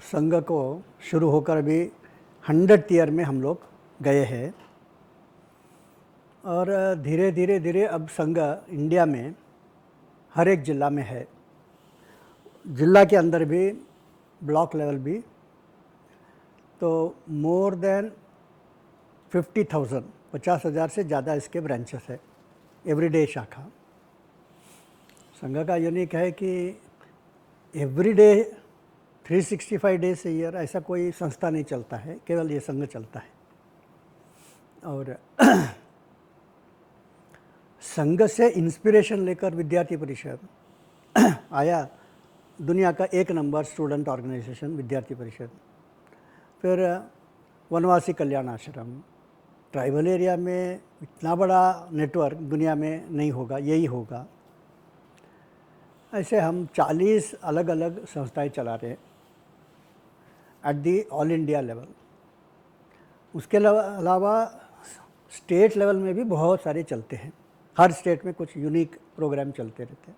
संघ को शुरू होकर अभी 100th ईयर में हम लोग गए हैं और धीरे धीरे धीरे अब संघ इंडिया में हर एक ज़िला में है, ज़िला के अंदर भी, ब्लॉक लेवल भी। तो मोर देन 50,000 से ज़्यादा इसके ब्रांचेस है, एवरीडे शाखा। संघ का यूनिक है कि एवरीडे 365 डेज ए ईयर ऐसा कोई संस्था नहीं चलता है, केवल ये संघ चलता है। और संघ से इंस्पिरेशन लेकर विद्यार्थी परिषद आया, दुनिया का 1 नंबर स्टूडेंट ऑर्गेनाइजेशन विद्यार्थी परिषद। फिर वनवासी कल्याण आश्रम, ट्राइबल एरिया में इतना बड़ा नेटवर्क दुनिया में नहीं होगा, यही होगा। ऐसे हम 40 अलग अलग संस्थाएं चला रहे हैं at the all India level. उसके अलावा स्टेट लेवल में भी बहुत सारे चलते हैं, हर स्टेट में कुछ यूनिक प्रोग्राम चलते रहते हैं।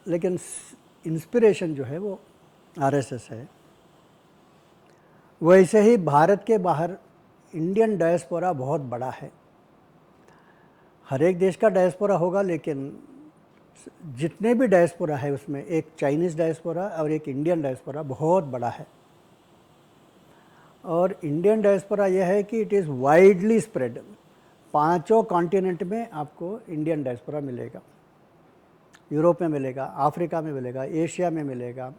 लेकिन इंस्पिरेशन जो है वो आरएसएस है। वैसे ही भारत के बाहर इंडियन डायस्पोरा बहुत बड़ा है। हर एक देश का डायस्पोरा होगा, लेकिन जितने भी डायस्पोरा है उसमें एक चाइनीज़ डायस्पोरा और एक इंडियन डायस्पोरा बहुत बड़ा है। और इंडियन डायस्पोरा यह है कि it is widely spread, 5 continent में आपको इंडियन डायस्पोरा मिलेगा। यूरोप में मिलेगा, अफ्रीका में मिलेगा, एशिया में मिलेगा,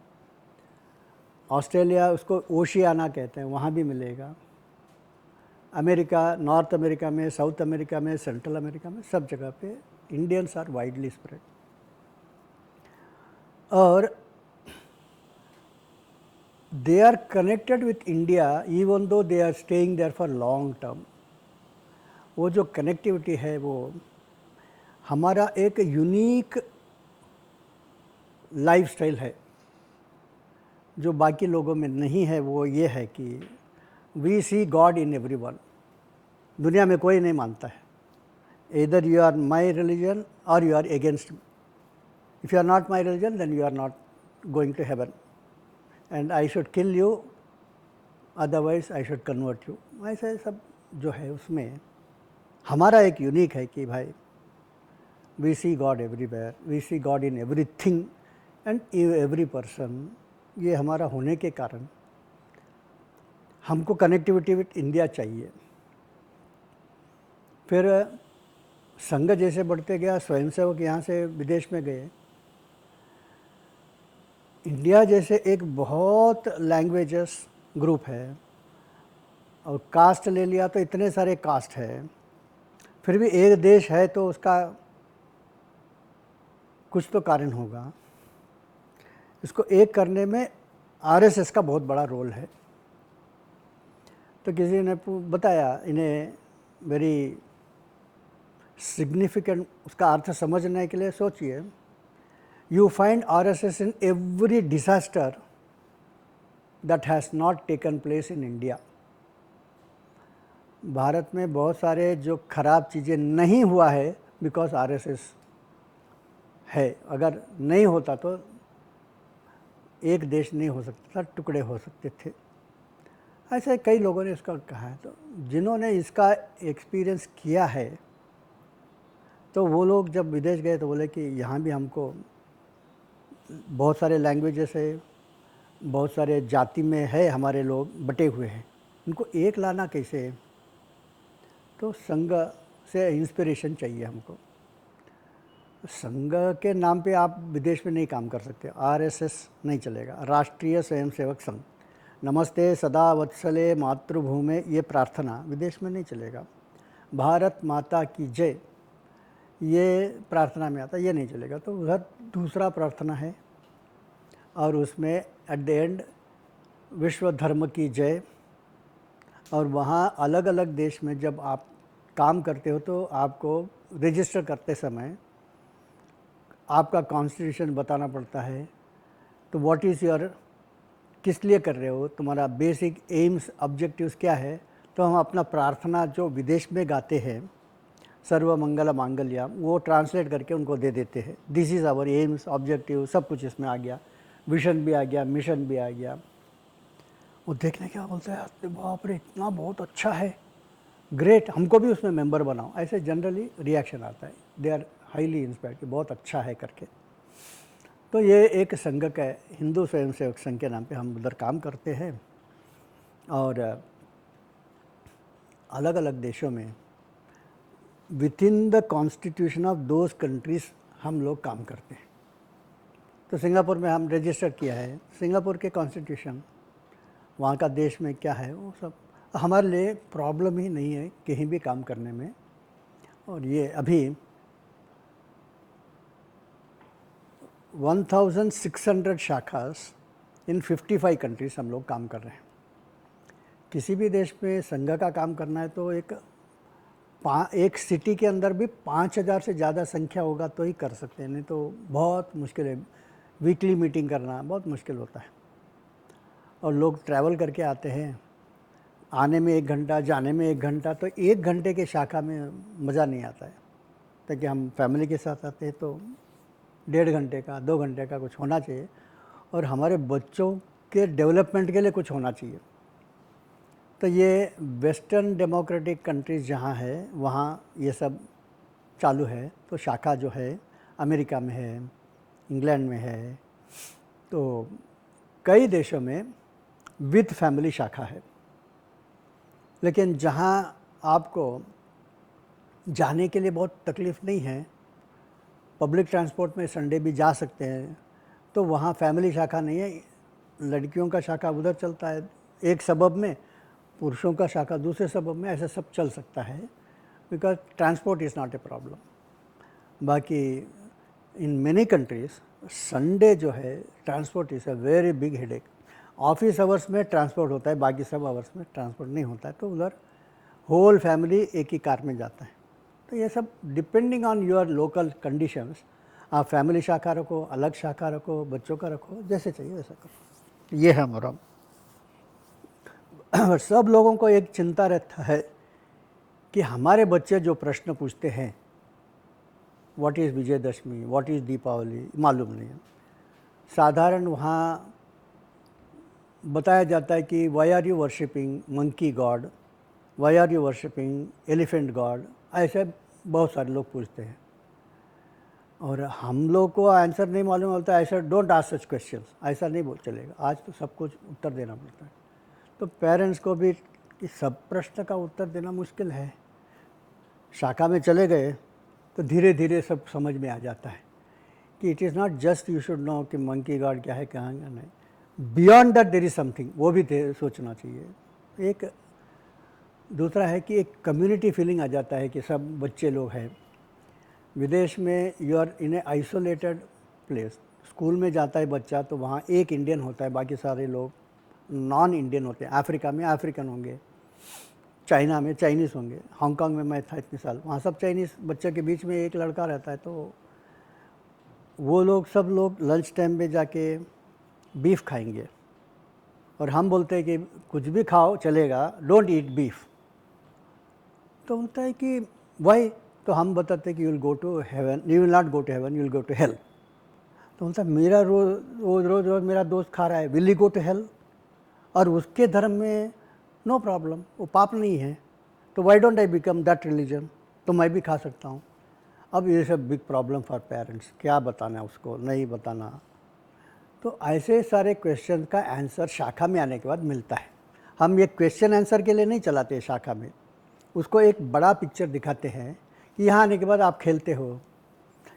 ऑस्ट्रेलिया, उसको ओशियाना कहते हैं, वहाँ भी मिलेगा, अमेरिका, नॉर्थ अमेरिका में, साउथ अमेरिका में, सेंट्रल अमेरिका में, सब जगह पे इंडियंस आर वाइडली स्प्रेड। और they are connected with India even though they are staying there for long term। वो जो कनेक्टिविटी है वो हमारा एक यूनिक लाइफस्टाइल है जो बाकी लोगों में नहीं है। वो ये है कि we see God in everyone. दुनिया में कोई नहीं मानता है, either you are my religion or you are against me। If you are not my religion, then you are not going to heaven and I should kill you, otherwise I should convert you। ऐसे सब जो है उसमें हमारा एक unique है कि भाई we see God everywhere, we see God in everything and every person. ये हमारा होने के कारण हमको कनेक्टिविटी विथ इंडिया चाहिए। फिर संघ जैसे बढ़ते गया, स्वयंसेवक यहाँ से विदेश में गए। इंडिया जैसे एक बहुत लैंग्वेजेस ग्रुप है और कास्ट ले लिया तो इतने सारे कास्ट है, फिर भी एक देश है तो उसका कुछ तो कारण होगा। इसको एक करने में आरएसएस का बहुत बड़ा रोल है। तो किसी ने बताया, इन्हें वेरी सिग्निफिकेंट उसका अर्थ समझने के लिए सोचिए, you find RSS in every disaster that has not taken place in India। Bharat में बहुत सारे जो खराब चीज़ें नहीं हुआ है बिकॉज आरएसएस है। अगर नहीं होता तो एक देश नहीं हो सकता था, टुकड़े हो सकते थे। ऐसे कई लोगों ने इसका कहा है। तो जिन्होंने इसका एक्सपीरियंस किया है तो वो लोग जब विदेश गए तो बोले कि यहाँ भी हमको बहुत सारे लैंग्वेजेस है, बहुत सारे जाति में है, हमारे लोग बटे हुए हैं, इनको एक लाना कैसे है? तो संघ से इंस्पिरेशन चाहिए हमको। संघ के नाम पे आप विदेश में नहीं काम कर सकते, आरएसएस नहीं चलेगा। राष्ट्रीय स्वयंसेवक संघ, नमस्ते सदा वत्सले मातृभूमे, ये प्रार्थना विदेश में नहीं चलेगा। भारत माता की जय, ये प्रार्थना में आता, ये नहीं चलेगा। तो उधर दूसरा प्रार्थना है और उसमें एट द एंड विश्व धर्म की जय। और वहाँ अलग अलग देश में जब आप काम करते हो तो आपको रजिस्टर करते समय आपका कॉन्स्टिट्यूशन बताना पड़ता है। तो व्हाट इज़ योर, किस लिए कर रहे हो, तुम्हारा बेसिक एम्स ऑब्जेक्टिव्स क्या है। तो हम अपना प्रार्थना जो विदेश में गाते हैं, सर्व मंगल मांगल्य, वो ट्रांसलेट करके उनको दे देते हैं। This is our aims objective, सब कुछ इसमें आ गया। विजन भी आ गया, मिशन भी आ गया। वो देखने क्या बोलते हैं, अरे बाप रे इतना बहुत अच्छा है, ग्रेट, हमको भी उसमें मेंबर बनाओ, ऐसे जनरली रिएक्शन आता है। दे आर हाईली इंस्पायर्ड कि बहुत अच्छा है करके। तो ये एक संघ का हिंदू स्वयंसेवक संघ के नाम पे हम उधर काम करते हैं, और अलग अलग देशों में with in the constitution of those countries हम लोग काम करते हैं। तो सिंगापुर में हम रजिस्टर किया है, सिंगापुर के कॉन्स्टिट्यूशन, वहाँ का देश में क्या है वो सब हमारे लिए प्रॉब्लम ही नहीं है कहीं भी काम करने में। और ये अभी 1600 शाखास इन 55 कंट्रीज हम लोग काम कर रहे हैं। किसी भी देश में संघ का काम करना है तो एक सिटी के अंदर भी 5000 से ज़्यादा संख्या होगा तो ही कर सकते हैं, नहीं तो बहुत मुश्किल है। वीकली मीटिंग करना बहुत मुश्किल होता है, और लोग ट्रैवल करके आते हैं, आने में 1 घंटा, जाने में 1 घंटा, तो 1 घंटे के शाखा में मज़ा नहीं आता है। ताकि हम फैमिली के साथ आते हैं तो 1.5 घंटे का, 2 घंटे का कुछ होना चाहिए, और हमारे बच्चों के डेवलपमेंट के लिए कुछ होना चाहिए। तो ये वेस्टर्न डेमोक्रेटिक कंट्रीज़ जहाँ है वहाँ ये सब चालू है। तो शाखा जो है अमेरिका में है, इंग्लैंड में है, तो कई देशों में विद फैमिली शाखा है। लेकिन जहाँ आपको जाने के लिए बहुत तकलीफ़ नहीं है, पब्लिक ट्रांसपोर्ट में संडे भी जा सकते हैं, तो वहाँ फैमिली शाखा नहीं है। लड़कियों का शाखा उधर चलता है एक सबब में, पुरुषों का शाखा दूसरे सबब में, ऐसा सब चल सकता है, because transport is not a problem. बाकी इन मेनी कंट्रीज़ संडे जो है transport is a very big headache. Office hours में ट्रांसपोर्ट होता है, बाकी सब आवर्स में ट्रांसपोर्ट नहीं होता है, तो उधर होल फैमिली एक ही कार में जाता है। तो ये सब depending on your local conditions, आप फैमिली शाखा रखो, अलग शाखा रखो, बच्चों का रखो, जैसे चाहिए वैसा करो। ये है हमारा। सब लोगों को एक चिंता रहता है कि हमारे बच्चे जो प्रश्न पूछते हैं, what is Vijayadashami, what is Deepavali, मालूम नहीं है। साधारण वहाँ बताया जाता है कि why are you worshipping monkey god, why are you worshipping elephant god, ऐसे बहुत सारे लोग पूछते हैं, और हम लोग को आंसर नहीं मालूम होता है। ऐसा डोंट आस्क सच क्वेश्चंस, ऐसा नहीं बोल चलेगा, आज तो सब कुछ उत्तर देना पड़ता है। तो पेरेंट्स को भी कि सब प्रश्न का उत्तर देना मुश्किल है। शाखा में चले गए तो धीरे धीरे सब समझ में आ जाता है कि it is not just you should know कि मंकी गॉड क्या है, कहाँ का नहीं, beyond that there is something, वो भी सोचना चाहिए। एक दूसरा है कि एक कम्युनिटी फीलिंग आ जाता है कि सब बच्चे लोग हैं। विदेश में you are in a isolated place, school में जाता है बच्चा तो वहाँ एक इंडियन होता है, बाकी सारे लोग नॉन इंडियन होते हैं। अफ्रीका में अफ्रीकन होंगे, चाइना में चाइनीज़ होंगे, हांगकांग में मैं था इतने साल, वहाँ सब चाइनीज़ बच्चे के बीच में एक लड़का रहता है। तो वो लोग सब लोग लंच टाइम पे जाके बीफ खाएंगे, और हम बोलते हैं कि कुछ भी खाओ चलेगा, डोंट ईट बीफ। तो बोलता है कि वाई, तो हम बताते हैं कि you will go to heaven, you will not go to heaven, you will go to hell. तो बोलता है मेरा रोज़ रोज़ मेरा दोस्त खा रहा है, will he go to hell, और उसके धर्म में नो प्रॉब्लम, वो पाप नहीं है, तो why don't I become that religion, तो मैं भी खा सकता हूँ। अब ये सब बिग प्रॉब्लम फॉर पेरेंट्स, क्या बताना उसको, नहीं बताना। तो ऐसे सारे क्वेश्चन का आंसर शाखा में आने के बाद मिलता है। हम ये क्वेश्चन आंसर के लिए नहीं चलाते शाखा में, उसको एक बड़ा पिक्चर दिखाते हैं कि यहाँ आने के बाद आप खेलते हो,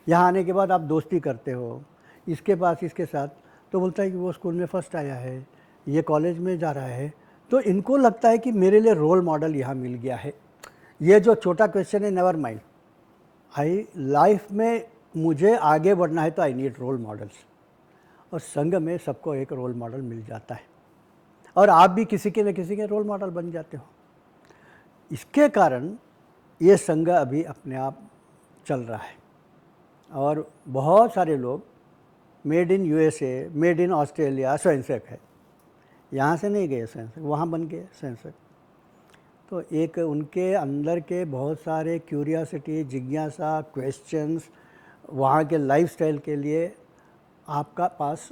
यहाँ आने के बाद आप दोस्ती करते हो, इसके पास इसके साथ। तो बोलता है कि वो स्कूल में फर्स्ट आया है, ये कॉलेज में जा रहा है, तो इनको लगता है कि मेरे लिए रोल मॉडल यहाँ मिल गया है। ये जो छोटा क्वेश्चन है, नेवर माइंड, आई लाइफ में मुझे आगे बढ़ना है तो आई नीड रोल मॉडल्स, और संघ में सबको एक रोल मॉडल मिल जाता है, और आप भी किसी के न किसी के रोल मॉडल बन जाते हो। इसके कारण ये संघ अभी अपने आप चल रहा है, और बहुत सारे लोग made in USA, made in Australia स्वयंसेवक है, यहाँ से नहीं गए स्वयंसेवक, वहाँ बन गए स्वयंसेवक। तो एक उनके अंदर के बहुत सारे क्यूरियोसिटी, जिज्ञासा, क्वेश्चंस, वहाँ के लाइफस्टाइल के लिए आपका पास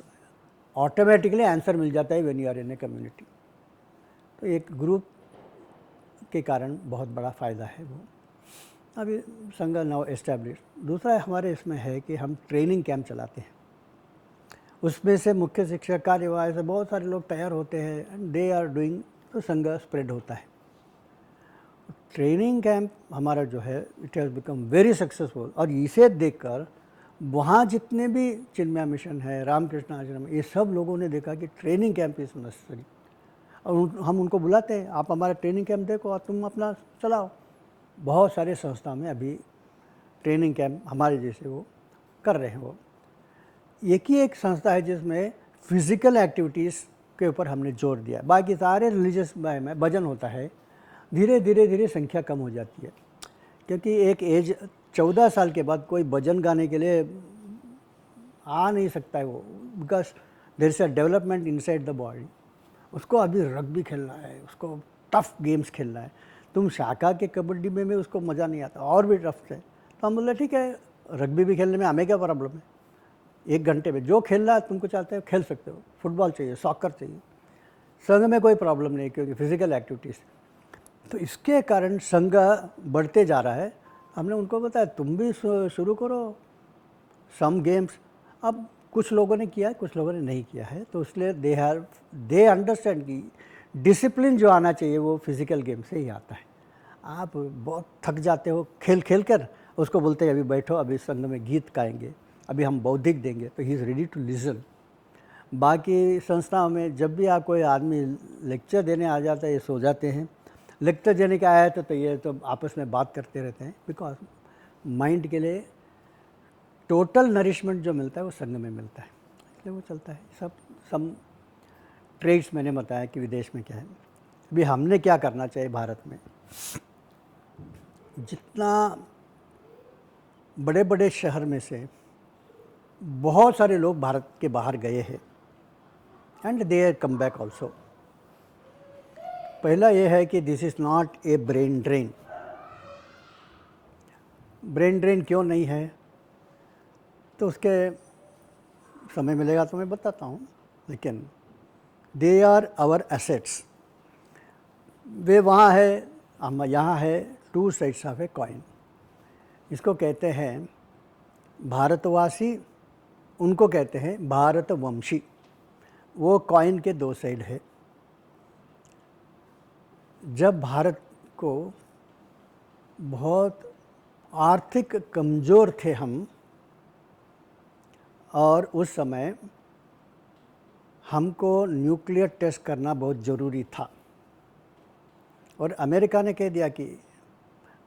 ऑटोमेटिकली आंसर मिल जाता है when you are in a community. तो एक ग्रुप के कारण बहुत बड़ा फ़ायदा है वो। अभी संघ नाउ एस्टैब्लिश। दूसरा हमारे इसमें है कि हम ट्रेनिंग कैंप चलाते हैं, उसमें से मुख्य शिक्षक कार्यवाही से बहुत सारे लोग तैयार होते हैं एंड दे आर डूइंग, तो संघ स्प्रेड होता है। ट्रेनिंग कैंप हमारा जो है it has become very successful, और इसे देखकर वहाँ जितने भी चिन्मया मिशन है, रामकृष्ण आश्रम, ये सब लोगों ने देखा कि ट्रेनिंग कैंप इज़ नेसेसरी, और हम उनको बुलाते हैं, आप हमारा ट्रेनिंग कैंप देखो और तुम अपना चलाओ। बहुत सारे संस्था में अभी ट्रेनिंग कैंप हमारे जैसे वो कर रहे हैं। वो एक ही एक संस्था है जिसमें फिज़िकल एक्टिविटीज़ के ऊपर हमने जोर दिया, बाकी सारे रिलीजियस में भजन होता है, धीरे धीरे धीरे संख्या कम हो जाती है, क्योंकि एक एज 14 साल के बाद कोई भजन गाने के लिए आ नहीं सकता है वो, because there is a development inside the body. उसको अभी रग्बी खेलना है, उसको टफ गेम्स खेलना है। तुम शाखा के कबड्डी में उसको मज़ा नहीं आता, और भी टफ है। तो हम बोले ठीक है, रग्बी भी खेलने में हमें क्या प्रॉब्लम है, 1 घंटे में जो खेलना है तुमको चाहते हो खेल सकते हो। फुटबॉल चाहिए, सॉकर चाहिए, संघ में कोई प्रॉब्लम नहीं, क्योंकि फिज़िकल एक्टिविटीज़। तो इसके कारण संघ बढ़ते जा रहा है। हमने उनको बताया तुम भी शुरू करो सम गेम्स। अब कुछ लोगों ने किया है, कुछ लोगों ने नहीं किया है, तो इसलिए दे अंडरस्टैंड कि डिसिप्लिन जो आना चाहिए वो फिज़िकल गेम से ही आता है। आप बहुत थक जाते हो खेल खेल कर, उसको बोलते हैं अभी बैठो, अभी संघ में गीत गाएंगे, अभी हम बौद्धिक देंगे, तो he is ready to listen. बाकी संस्थाओं में जब भी आप कोई आदमी लेक्चर देने आ जाता है, ये सो जाते हैं। लेक्चर देने का आया है तो ये तो आपस में बात करते रहते हैं, बिकॉज माइंड के लिए टोटल नरिशमेंट जो मिलता है वो संघ में मिलता है, इसलिए वो चलता है। सब ट्रेड्स मैंने बताया कि विदेश में क्या है। अभी हमने क्या करना चाहिए भारत में, जितना बड़े बड़े शहर में से बहुत सारे लोग भारत के बाहर गए हैं and they are come back also. पहला ये है कि this is not a brain drain. Brain drain क्यों नहीं है, तो उसके समय मिलेगा तो मैं बताता हूँ, लेकिन दे आर आवर एसेट्स। वे वहाँ है, हम यहाँ है, two sides of a coin. इसको कहते हैं भारतवासी, उनको कहते हैं भारतवंशी। वो कॉइन के 2 साइड है। जब भारत को बहुत आर्थिक कमज़ोर थे हम, और उस समय हमको न्यूक्लियर टेस्ट करना बहुत ज़रूरी था, और अमेरिका ने कह दिया कि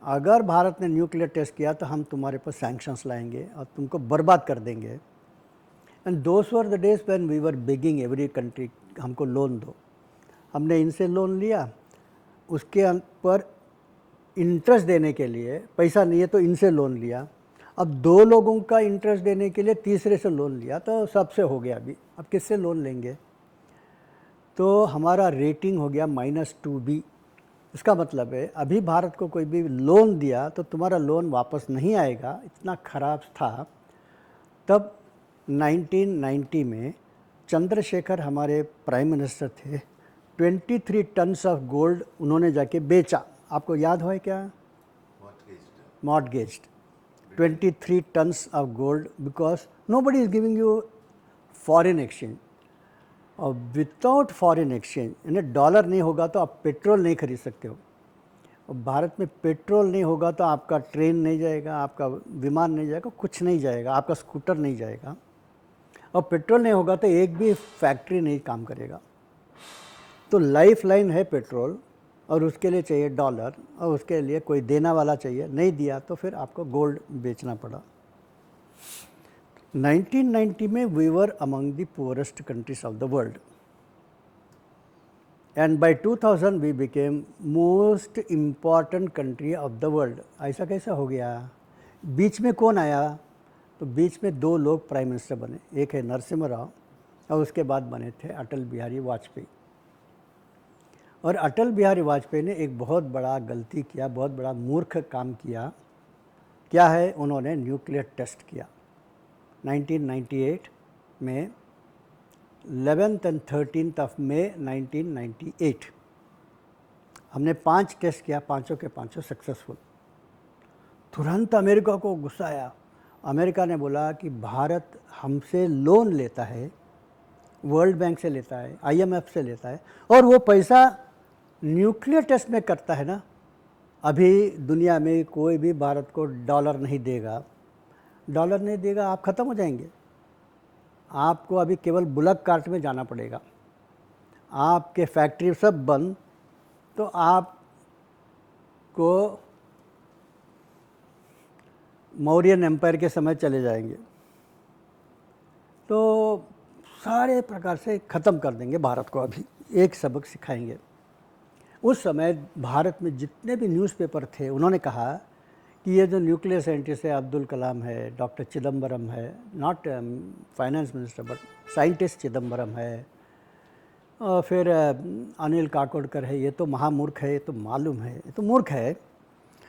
अगर भारत ने न्यूक्लियर टेस्ट किया तो हम तुम्हारे पर सैंक्शंस लाएंगे और तुमको बर्बाद कर देंगे। And those were the days when we were begging every country, हमको लोन दो। हमने इनसे लोन लिया, उसके पर इंटरेस्ट देने के लिए पैसा नहीं है तो इनसे लोन लिया। अब 2 लोगों का इंटरेस्ट देने के लिए तीसरे से लोन लिया, तो सबसे हो गया। अभी अब किससे लोन लेंगे, तो हमारा रेटिंग हो गया -2B। इसका मतलब है अभी भारत को कोई भी लोन दिया तो तुम्हारा लोन वापस नहीं आएगा, इतना ख़राब था। तब 1990 में चंद्रशेखर हमारे प्राइम मिनिस्टर थे, 23 टन्स ऑफ गोल्ड उन्होंने जाके बेचा। आपको याद हो क्या, मॉर्टगेज्ड 23 tons of gold, because nobody is giving you foreign exchange. और विदाउट फॉरेन एक्सचेंज, यानी डॉलर नहीं होगा तो आप पेट्रोल नहीं खरीद सकते हो। और भारत में पेट्रोल नहीं होगा तो आपका ट्रेन नहीं जाएगा, आपका विमान नहीं जाएगा, कुछ नहीं जाएगा, आपका स्कूटर नहीं जाएगा। और पेट्रोल नहीं होगा तो एक भी फैक्ट्री नहीं काम करेगा। तो लाइफ लाइन है पेट्रोल, और उसके लिए चाहिए डॉलर, और उसके लिए कोई देना वाला चाहिए। नहीं दिया तो फिर आपको गोल्ड बेचना पड़ा। 1990 में we were among the poorest countries of the world, and by 2000 we became most important country of the world. ऐसा कैसा हो गया, बीच में कौन आया, तो बीच में 2 लोग प्राइम मिनिस्टर बने, एक है नरसिम्हा राव और उसके बाद बने थे अटल बिहारी वाजपेयी। और अटल बिहारी वाजपेयी ने एक बहुत बड़ा गलती किया, बहुत बड़ा मूर्ख काम किया। क्या है, उन्होंने न्यूक्लियर टेस्ट किया 1998 में। 11th and 13th of May 1998। हमने 5 टेस्ट किया, पांचों के पांचों सक्सेसफुल। तुरंत अमेरिका को गुस्सा आया। अमेरिका ने बोला कि भारत हमसे लोन लेता है, वर्ल्ड बैंक से लेता है, IMF से लेता है, और वो पैसा न्यूक्लियर टेस्ट में करता है ना। अभी दुनिया में कोई भी भारत को डॉलर नहीं देगा, डॉलर नहीं देगा, आप ख़त्म हो जाएंगे। आपको अभी केवल बुलक कार्ट में जाना पड़ेगा, आपके फैक्ट्री सब बंद, तो आपको मौर्यन एम्पायर के समय चले जाएंगे। तो सारे प्रकार से ख़त्म कर देंगे भारत को। अभी एक सबक सिखाएंगे। उस समय भारत में जितने भी न्यूज़पेपर थे उन्होंने कहा कि ये जो न्यूक्लियर साइंटिस्ट है, अब्दुल कलाम है, डॉक्टर चिदम्बरम है, not finance minister but scientist Chidambaram है, और फिर अनिल काकोडकर है, ये तो महामूर्ख है, ये तो मालूम है, ये तो मूर्ख है।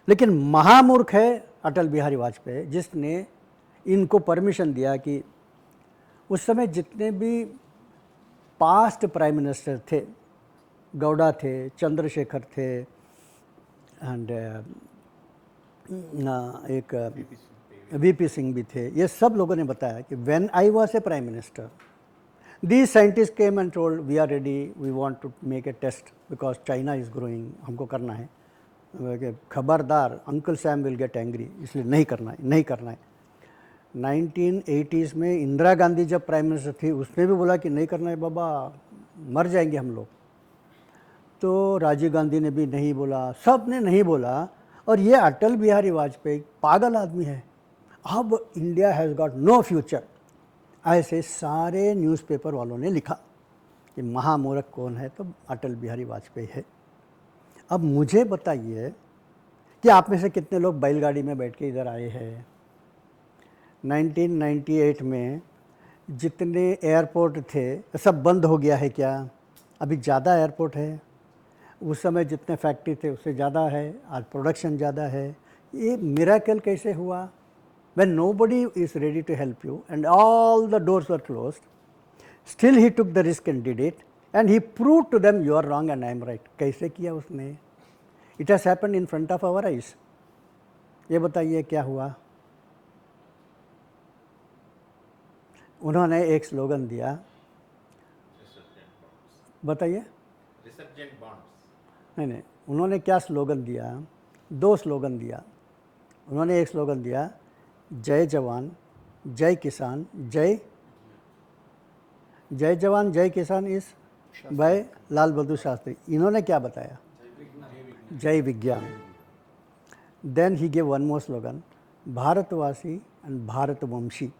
लेकिन महामूर्ख है अटल बिहारी वाजपेयी, जिसने इनको परमिशन दिया कि उस समय जितने भी पास्ट प्राइम मिनिस्टर थे, गौड़ा थे, चंद्रशेखर थे, एंड एक VP सिंह भी थे, ये सब लोगों ने बताया कि when I was a prime minister, these scientists came and told we are ready, we want to make a test because China is growing, हमको करना है। खबरदार, Uncle Sam will get angry, इसलिए नहीं करना है, नहीं करना है। 1980s में इंदिरा गांधी जब प्राइम मिनिस्टर थी, उसने भी बोला कि नहीं करना है बाबा, मर जाएंगे हम लोग। तो राजीव गांधी ने भी नहीं बोला, सब ने नहीं बोला, और ये अटल बिहारी वाजपेयी पागल आदमी है, अब India has got no future, ऐसे सारे न्यूज़पेपर वालों ने लिखा कि महामूर्ख कौन है, तो अटल बिहारी वाजपेयी है। अब मुझे बताइए कि आप में से कितने लोग बैलगाड़ी में बैठ के इधर आए हैं। 1998 में जितने एयरपोर्ट थे सब बंद हो गया है क्या? अभी ज़्यादा एयरपोर्ट है। उस समय जितने फैक्ट्री थे उससे ज़्यादा है, आज प्रोडक्शन ज़्यादा है। ये मिरेकल कैसे हुआ? When nobody is ready to help you and all the doors were closed, still he took the risk and did it, and he proved to them you are wrong and I am right. कैसे किया उसने? It has happened in front of our eyes. ये बताइए क्या हुआ? उन्होंने एक slogan दिया, बताइए। नहीं, उन्होंने क्या स्लोगन दिया? 2 स्लोगन दिया। उन्होंने एक स्लोगन दिया, जय जवान जय किसान जय जवान जय किसान इस बाय लाल बहादुर शास्त्री। इन्होंने क्या बताया? जय विज्ञान। Then he gave one more slogan, भारतवासी एंड भारतवंशी,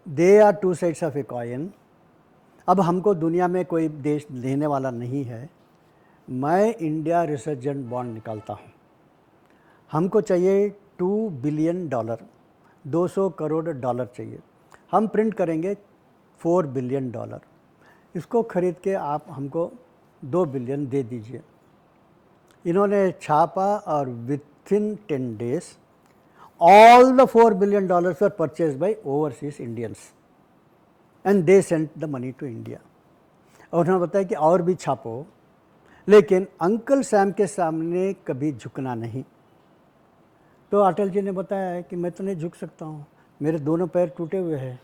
they are 2 sides of a coin. अब हमको दुनिया में कोई देश देने वाला नहीं है, मैं इंडिया रिसर्जेंट बॉन्ड निकालता हूँ। हमको चाहिए $2 बिलियन, 200 करोड़ डॉलर चाहिए। हम प्रिंट करेंगे $4 बिलियन। इसको खरीद के आप हमको 2 बिलियन दे दीजिए। इन्होंने छापा और within 10 days all the $4 billion were purchased by overseas Indians and they sent the money to India। और उन्होंने बताया कि और भी छापो, लेकिन अंकल सैम के सामने कभी झुकना नहीं। तो अटल जी ने बताया है कि मैं तो नहीं झुक सकता हूँ, मेरे दोनों पैर टूटे हुए हैं।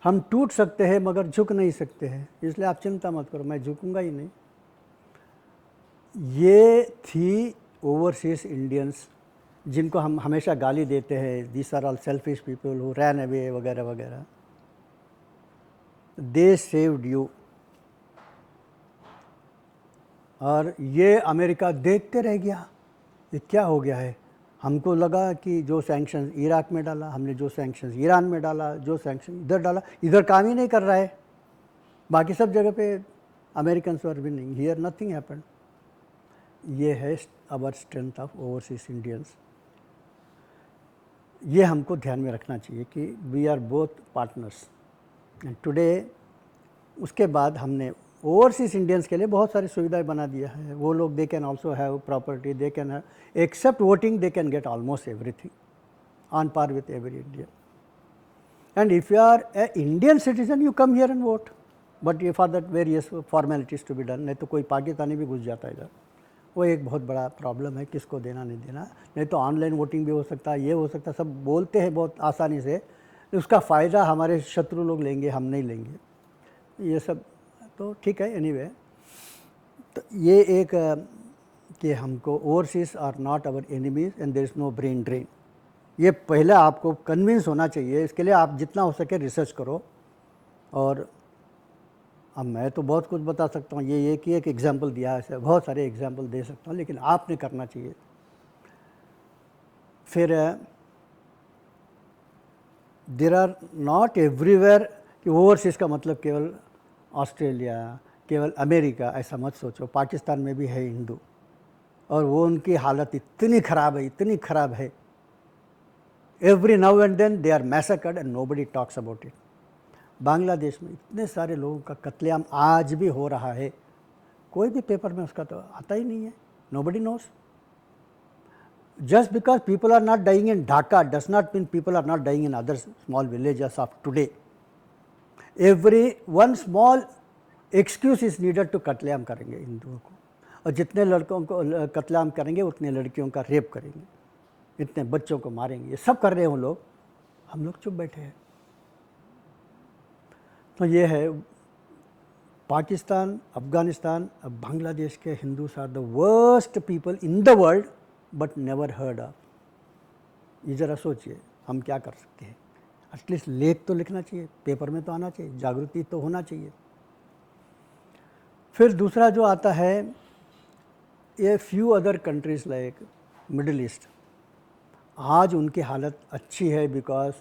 हम टूट सकते हैं मगर झुक नहीं सकते हैं, इसलिए आप चिंता मत करो, मैं झुकूंगा ही नहीं। ये थी ओवरसीज इंडियंस, जिनको हम हमेशा गाली देते हैं, these are all selfish people who ran away वगैरह वगैरह। They saved you. और ये अमेरिका देखते रह गया, ये क्या हो गया है। हमको लगा कि जो सैंक्शंस इराक में डाला हमने, जो सैंक्शंस ईरान में डाला, जो सैंक्शन इधर डाला, इधर काम ही नहीं कर रहा है। बाकी सब जगह पे Americans were winning, here nothing happened. ये है our strength of overseas Indians. ये हमको ध्यान में रखना चाहिए कि we are both partners. And today उसके बाद हमने ओवरसीज इंडियंस के लिए बहुत सारी सुविधाएं बना दिया है। वो लोग they can also have property, they can have, except voting they can get almost everything on par with every Indian. And if you are a Indian citizen, you come here and vote. But ये for that various formalities to be done. नहीं तो कोई पाकिस्तानी भी घुस जाता है इधर, वो एक बहुत बड़ा प्रॉब्लम है, किसको देना नहीं देना। नहीं तो ऑनलाइन वोटिंग भी हो सकता है, ये हो सकता है, सब बोलते हैं बहुत आसानी से, उसका फ़ायदा हमारे शत्रु लोग लेंगे, हम नहीं लेंगे, ये सब तो ठीक है। एनीवे, तो ये एक कि हमको overseas are not our enemies and there is no brain drain, ये पहले आपको कन्विंस होना चाहिए। इसके लिए आप जितना हो सके रिसर्च करो। और अब मैं तो बहुत कुछ बता सकता हूँ, ये कि एक एग्जाम्पल दिया है, ऐसे बहुत सारे एग्जाम्पल दे सकता हूँ, लेकिन आपने करना चाहिए। फिर देर आर नॉट एवरीवेयर कि ओवरसीज़ का मतलब केवल ऑस्ट्रेलिया, केवल अमेरिका, ऐसा मत सोचो। पाकिस्तान में भी है हिंदू, और वो उनकी हालत इतनी ख़राब है, इतनी ख़राब है, every now and then they are massacred and nobody talks about it. Bangladesh में इतने सारे लोगों का कत्लेआम आज भी हो रहा है, कोई भी पेपर में उसका तो आता ही नहीं है, nobody nose. Just because people are not dying in Dhaka does not mean people are not dying in other small villages of today. Every one small excuse is needed to कत्लेआम करेंगे हिंदुओं को, और जितने लड़कों को कत्लेआम करेंगे उतने लड़कियों का रेप करेंगे, इतने बच्चों को मारेंगे, ये सब कर रहे हैं लोग, हम लोग चुप बैठे हैं। तो ये है पाकिस्तान, अफगानिस्तान, अब बांग्लादेश के Hindus are the worst people in the world but never heard of. ये ज़रा सोचिए हम क्या कर सकते हैं। एटलीस्ट लेख तो लिखना चाहिए, पेपर में तो आना चाहिए, जागृति तो होना चाहिए। फिर दूसरा जो आता है, ये few other countries like middle east, आज उनकी हालत अच्छी है बिकॉज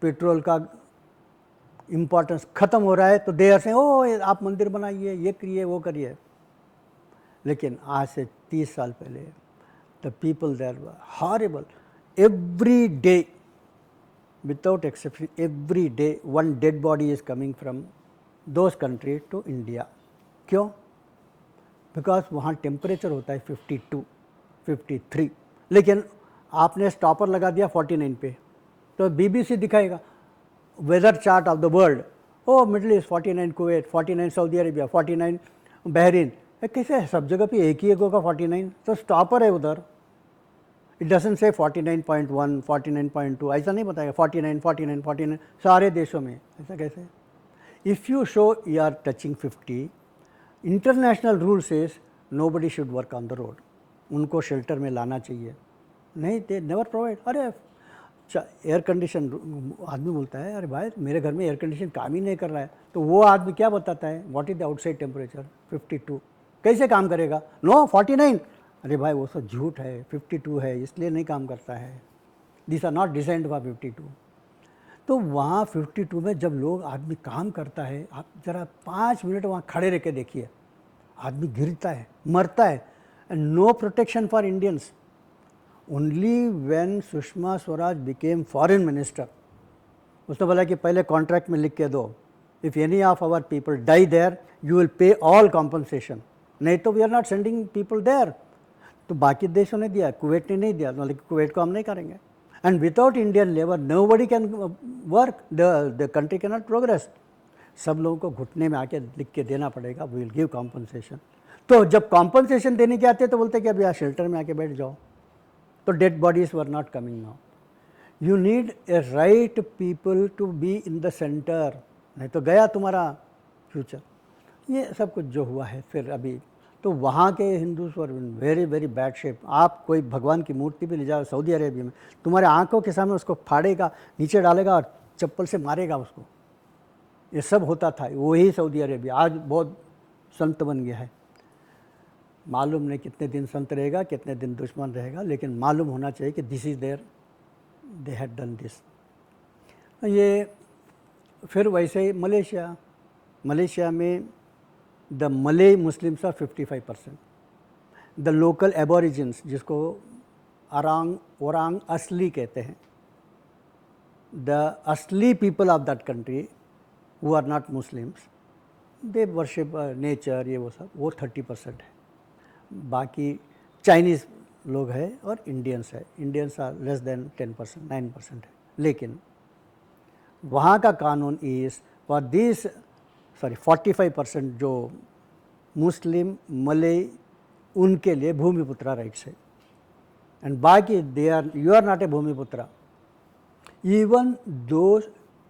पेट्रोल का इम्पोर्टेंस ख़त्म हो रहा है, तो देर से ओ आप मंदिर बनाइए, ये करिए, वो करिए। लेकिन आज से 30 साल पहले the people there were horrible. Every day, without exception, every day one dead body is coming from those countries to India. क्यों? Because वहाँ टेम्परेचर होता है 52, 53, लेकिन आपने स्टॉपर लगा दिया 49 पे, तो BBC दिखाएगा weather chart of the world, oh Middle East 49 Kuwait, 49 Saudi Arabia, 49 Bahrain, कैसे है सब जगह पे एक ही एक होगा 49, तो स्टॉपर है उधर। इट डजंट से 49.1, 49.2, ऐसा नहीं बताएगा 49, 49, 49 सारे देशों में, ऐसा कैसे? If you show you are touching 50, international rule says nobody should work on the road, उनको शेल्टर में लाना चाहिए, नहीं दे नेवर प्रोवाइड। अरे एयर कंडीशन, आदमी बोलता है अरे भाई मेरे घर में एयर कंडीशन काम ही नहीं कर रहा है, तो वो आदमी क्या बताता है, what is the outside temperature 52, कैसे काम करेगा? नो 49, अरे भाई वो सब झूठ है, 52 है इसलिए नहीं काम करता है, this are not designed for 52। तो वहाँ 52 में जब लोग आदमी काम करता है, आप ज़रा 5 मिनट वहाँ खड़े रह के देखिए, आदमी गिरता है, मरता है, and no protection for Indians. Only when Sushma Swaraj became foreign minister, उसने बोला कि पहले कॉन्ट्रैक्ट में लिख के दो, if any of our people die there you will pay all compensation, नहीं तो we are not sending people there. तो बाकी देशों ने दिया, कुवैत ने नहीं दिया, मतलब कुवैत को हम नहीं करेंगे। And without Indian labour nobody can work, the country can not progress. सब लोगों को घुटने में आके लिख के देना पड़ेगा, वी विल गिव कॉम्पनसेशन। तो जब कॉम्पनसेशन देने के आते तो बोलते कि अब यहाँ शेल्टर में आके बैठ जाओ, तो dead bodies were not coming now. You need a right people to be in the centre, नहीं तो गया तुम्हारा फ्यूचर। ये सब कुछ जो हुआ है फिर अभी, तो वहाँ के Hindus were in very very bad shape. आप कोई भगवान की मूर्ति भी ले जाओ सऊदी अरेबिया में, तुम्हारे आंखों के सामने उसको फाड़ेगा, नीचे डालेगा और चप्पल से मारेगा उसको, ये सब होता था। वही सऊदी अरेबिया आज बहुत संत बन गया है, मालूम नहीं कितने दिन संत रहेगा, कितने दिन दुश्मन रहेगा, लेकिन मालूम होना चाहिए कि this is there, they had done this. ये फिर वैसे ही मलेशिया में the Malay Muslims are 55%, the local aborigines जिसको ओरांग असली कहते हैं, the Asli people of that country who are not Muslims, they worship nature, ये वो सब, वो 30% है। बाकी चाइनीज़ लोग हैं और इंडियंस है, इंडियंस आर लेस देन 10%, 9% है। लेकिन वहाँ का कानून इज़ फॉर दिस 45% जो मुस्लिम मलय उनके लिए भूमिपुत्रा राइट्स है, एंड बाकी they are you are not a भूमिपुत्रा। इवन दो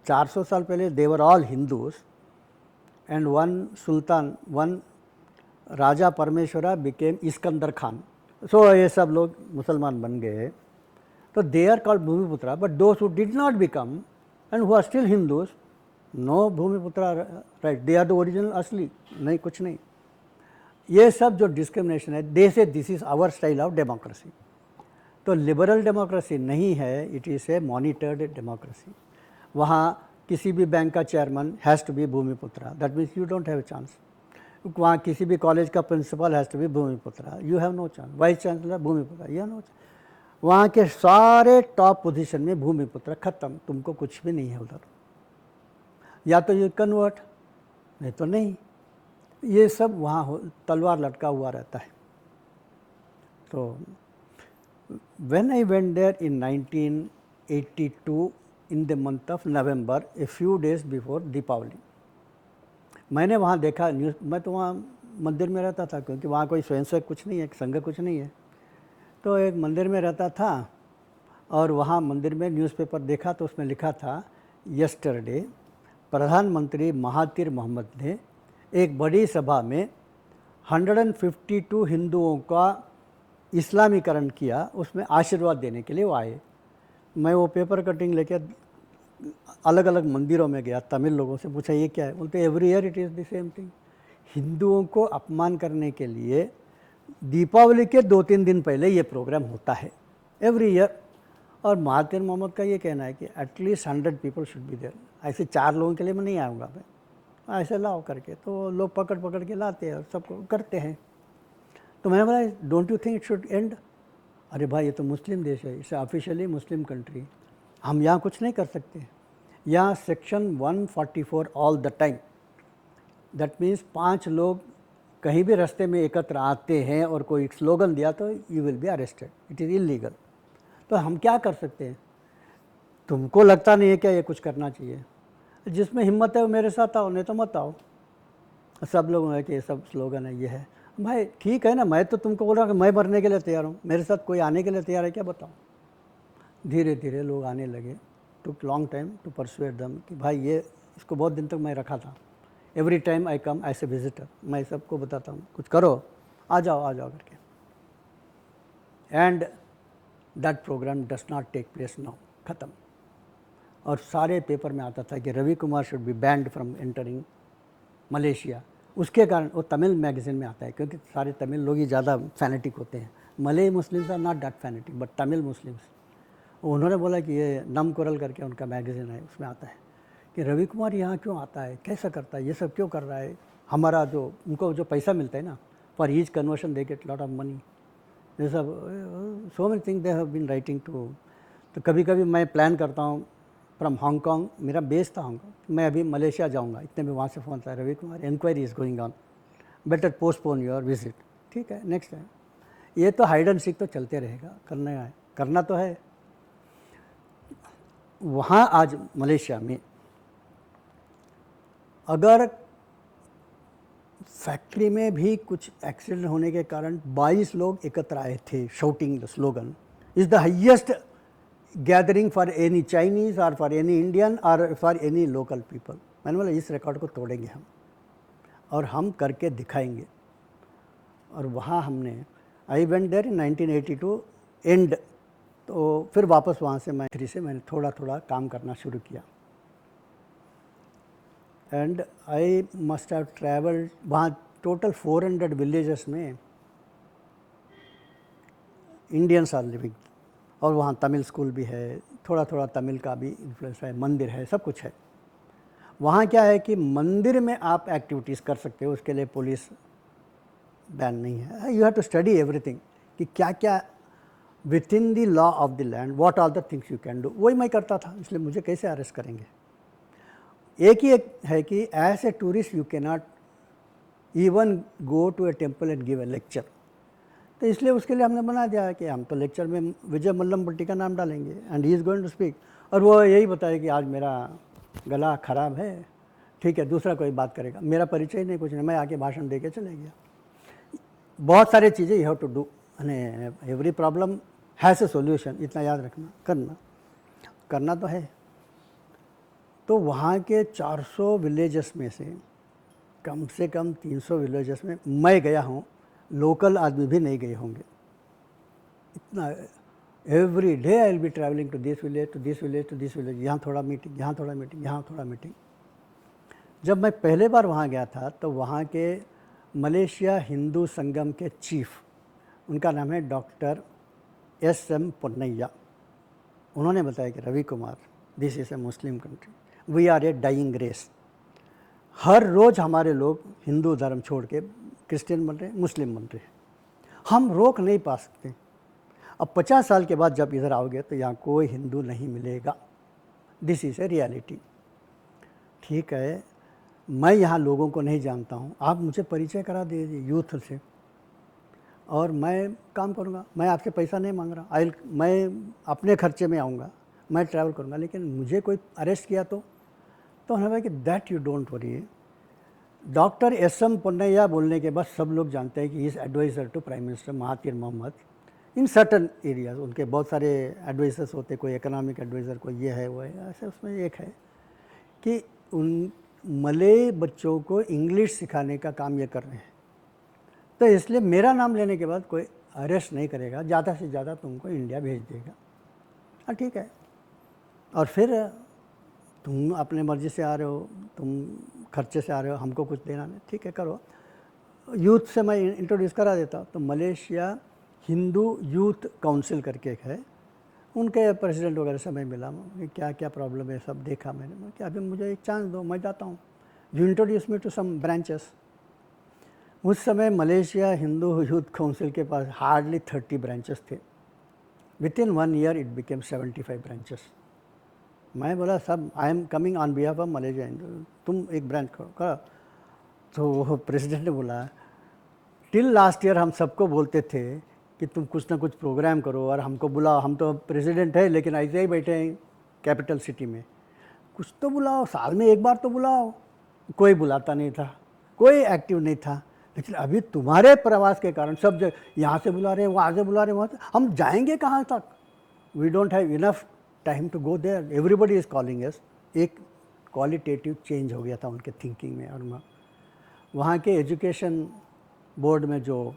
400 साल पहले they were all Hindus and one सुल्तान वन राजा परमेश्वरा बिकेम इस्कंदर खान, सो ये सब लोग मुसलमान बन गए, तो दे आर कॉल्ड भूमिपुत्रा। But those who did not become and who are still Hindus, no भूमिपुत्रा right, they are the original असली, नहीं कुछ नहीं। ये सब जो डिस्क्रिमिनेशन है, they say this is our style of democracy. तो लिबरल डेमोक्रेसी नहीं है, it is a monitored democracy. वहाँ किसी भी बैंक का चेयरमैन हैज़ टू बी भूमिपुत्रा, that means you don't have a chance. वहाँ किसी भी कॉलेज का प्रिंसिपल हैज़ टू बी भूमिपुत्रा, you have no chance. Vice chancellor भूमिपुत्रा, यू हैव नो चांस। वहाँ के सारे टॉप पोजीशन में भूमिपुत्र, खत्म, तुमको कुछ भी नहीं है उधर। या तो ये कन्वर्ट, नहीं तो नहीं। ये सब वहाँ तलवार लटका हुआ रहता है। तो when I went there in 1982 in the month of November, a few days before Deepawali, मैंने वहाँ देखा न्यूज़, मैं तो वहाँ मंदिर में रहता था क्योंकि वहाँ कोई स्वयंसेवक कुछ नहीं है, संघ कुछ नहीं है, तो एक मंदिर में रहता था और वहाँ मंदिर में न्यूज़पेपर देखा तो उसमें लिखा था यस्टरडे प्रधानमंत्री महातिर मोहम्मद ने एक बड़ी सभा में 152 हिंदुओं का इस्लामीकरण किया, उसमें आशीर्वाद देने के लिए वो आए। मैं वो पेपर कटिंग लेके अलग अलग मंदिरों में गया, तमिल लोगों से पूछा ये क्या है, बोलते every year it is the same thing. हिंदुओं को अपमान करने के लिए दीपावली के 2-3 दिन पहले ये प्रोग्राम होता है एवरी ईयर। और महातिर मोहम्मद का ये कहना है कि at least 100 people should be there. ऐसे 4 लोगों के लिए मैं नहीं आऊँगा, मैं ऐसे लाओ करके, तो लोग पकड़ पकड़ के लाते हैं और सबको करते हैं। तो मैंने बोला don't you think it should and? अरे भाई ये तो मुस्लिम देश है, इसे ऑफिशियली मुस्लिम कंट्री, हम यहाँ कुछ नहीं कर सकते। यहाँ section 144 all the time, that means 5 लोग कहीं भी रास्ते में एकत्र आते हैं और कोई स्लोगन दिया तो you will be arrested, it is illegal. तो हम क्या कर सकते हैं? तुमको लगता नहीं है क्या ये कुछ करना चाहिए? जिसमें हिम्मत है वो मेरे साथ आओ, नहीं तो मत आओ। सब लोग हैं कि ये सब स्लोगन है, ये है। भाई ठीक है ना, मैं तो तुमको बोल रहा हूँ कि मैं मरने के लिए तैयार हूँ, मेरे साथ कोई आने के लिए तैयार है क्या, बताओ? धीरे धीरे लोग आने लगे। Took long time to persuade them कि भाई ये इसको बहुत दिन तक मैं रखा था। Every time I come as a visitor, मैं सबको बताता हूँ कुछ करो, आ जाओ करके। And that programme does not take place now, ख़त्म। और सारे पेपर में आता था कि Ravi Kumar should be banned from entering Malaysia. उसके कारण वो तमिल मैगज़ीन में आता है क्योंकि सारे तमिल लोग ही ज़्यादा फैनेटिक होते हैं। Malay Muslims are not that fanatic but Tamil Muslims. उन्होंने बोला कि ये नम कुरल करके उनका मैगज़ीन है, उसमें आता है कि रवि कुमार यहाँ क्यों आता है, कैसा करता है, ये सब क्यों कर रहा है। हमारा जो उनको जो पैसा मिलता है ना, for each conversion they get lot of money, ये सब so many thing they have been writing to. तो कभी कभी मैं प्लान करता हूँ फ्रॉम हांगकॉन्ग, मेरा बेस था हांगकॉन्ग, मैं अभी मलेशिया जाऊँगा, इतने में वहाँ से फ़ोन था, Ravi Kumar inquiry is going on, better postpone your visit. ठीक है, नेक्स्ट टाइम। ये तो हाइड एंड सीक तो चलते रहेगा, करना तो है। वहाँ आज मलेशिया में अगर फैक्ट्री में भी कुछ एक्सीडेंट होने के कारण 22 लोग एकत्र आए थे, shouting the slogan is the highest gathering for any Chinese और फॉर एनी इंडियन और फॉर एनी लोकल पीपल। मैंने बोला इस रिकॉर्ड को तोड़ेंगे हम और हम करके दिखाएंगे। और वहाँ हमने I went there in 1982 and, तो फिर वापस वहाँ से मैंने थोड़ा थोड़ा काम करना शुरू किया। And I must have travelled, वहाँ टोटल 400 विलेजेस में इंडियंस आर लिविंग, और वहाँ तमिल स्कूल भी है, थोड़ा थोड़ा तमिल का भी इन्फ्लुएंस है, मंदिर है, सब कुछ है। वहाँ क्या है कि मंदिर में आप एक्टिविटीज़ कर सकते हो, उसके लिए पुलिस बैन नहीं है। You have to study everything कि क्या क्या within the law of the land what are the things you can do. वही मैं करता था, इसलिए मुझे कैसे अरेस्ट करेंगे। एक ही एक है कि as a tourist you can not even go to a temple and give a lecture. तो इसलिए उसके लिए हमने बना दिया है कि हम तो लेक्चर में विजय मल्लम भट्टी का नाम डालेंगे and he is going to speak. और वो यही बताया कि आज मेरा गला खराब है, ठीक है, दूसरा कोई बात करेगा, मेरा परिचय नहीं, कुछ नहीं, मैं आके भाषण दे के चले गया। बहुत सारी चीज़ें you have to do, every problem has a solution, इतना याद रखना, करना तो है। तो वहाँ के 400 विलेजेस में से कम 300 विलेजेस में मैं गया हूँ, लोकल आदमी भी नहीं गए होंगे। इतना every day I will be travelling to this village, to this village, to this village, यहाँ थोड़ा मीटिंग, यहाँ थोड़ा मीटिंग, यहाँ थोड़ा मीटिंग। जब मैं पहले बार वहाँ गया था तो वहाँ के मलेशिया हिंदू संगम के चीफ, उनका नाम है डॉक्टर SM पोन्नैया। उन्होंने बताया कि Ravi Kumar, this is a Muslim country, we are a dying race. हर रोज़ हमारे लोग हिंदू धर्म छोड़ के क्रिश्चियन बन रहे, मुस्लिम बन रहे, हम रोक नहीं पा सकते। अब 50 साल के बाद जब इधर आओगे तो यहाँ कोई हिंदू नहीं मिलेगा, दिस इज़ ए रियलिटी। ठीक है, मैं यहाँ लोगों को नहीं जानता हूँ, आप मुझे परिचय करा दीजिए यूथ से और मैं काम करूँगा। मैं आपसे पैसा नहीं मांग रहा, मैं अपने खर्चे में आऊँगा, मैं ट्रैवल करूँगा, लेकिन मुझे कोई अरेस्ट किया तो उन्होंने कहा कि that you don't worry. Doctor SM Ponnaiah बोलने के बाद सब लोग जानते हैं कि he is adviser to prime minister Mahathir Mohamad in certain areas. उनके बहुत सारे एडवाइज़र्स होते, कोई इकोनॉमिक एडवाइज़र, कोई ये है वो है, ऐसे उसमें एक है कि उन मलय बच्चों को इंग्लिश सिखाने का काम ये कर रहे हैं। तो इसलिए मेरा नाम लेने के बाद कोई अरेस्ट नहीं करेगा, ज़्यादा से ज़्यादा तुमको इंडिया भेज देगा। हाँ ठीक है, और फिर तुम अपने मर्ज़ी से आ रहे हो, तुम खर्चे से आ रहे हो, हमको कुछ देना नहीं, ठीक है करो। यूथ से मैं इंट्रोड्यूस करा देता हूँ। तो मलेशिया हिंदू यूथ काउंसिल करके एक है, उनके प्रेसिडेंट वगैरह से मैं मिला, क्या क्या प्रॉब्लम है सब देखा मैंने, कि अभी मुझे एक चांस दो, मैं जाता हूँ, you introduce me to some branches. उस समय मलेशिया हिंदू यूथ काउंसिल के पास हार्डली 30 ब्रांचेस थे। Within 1 year it became 75 branches. मैं बोला सब I am coming on behalf of Malaysia Hindu, तुम एक ब्रांच करो। तो वो प्रेसिडेंट ने बोला टिल लास्ट ईयर हम सबको बोलते थे कि तुम कुछ ना कुछ प्रोग्राम करो और हमको बुलाओ, हम तो प्रेसिडेंट है लेकिन ऐसे ही बैठे हैं कैपिटल सिटी में, कुछ तो बुलाओ, साल में एक बार तो बुलाओ। कोई बुलाता नहीं था, कोई एक्टिव नहीं था। लेकिन अभी तुम्हारे प्रवास के कारण सब जगह यहाँ से बुला रहे हैं, वहाँ से बुला रहे हैं, वहाँ से, हम जाएंगे कहाँ तक? We don't have enough time to go there, everybody is calling us. एक क्वालिटेटिव चेंज हो गया था उनके थिंकिंग में। और वहाँ के एजुकेशन बोर्ड में जो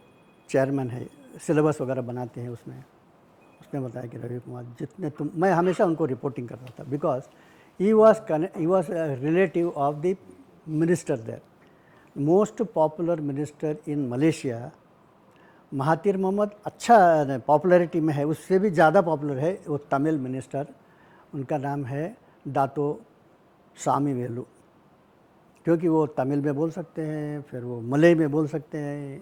चेयरमैन है, सिलेबस वगैरह बनाते हैं, उसने बताया कि रवि कुमार जितने तुम, मैं हमेशा उनको रिपोर्टिंग करता था because he was relative of the minister there, most popular minister in Malaysia. Mahathir Mohamad अच्छा पॉपुलैरिटी में है, उससे भी ज़्यादा पॉपुलर है वो तमिल मिनिस्टर, उनका नाम है दातो सामी वेलू, क्योंकि वो तमिल में बोल सकते हैं, फिर वो मलय में बोल सकते हैं,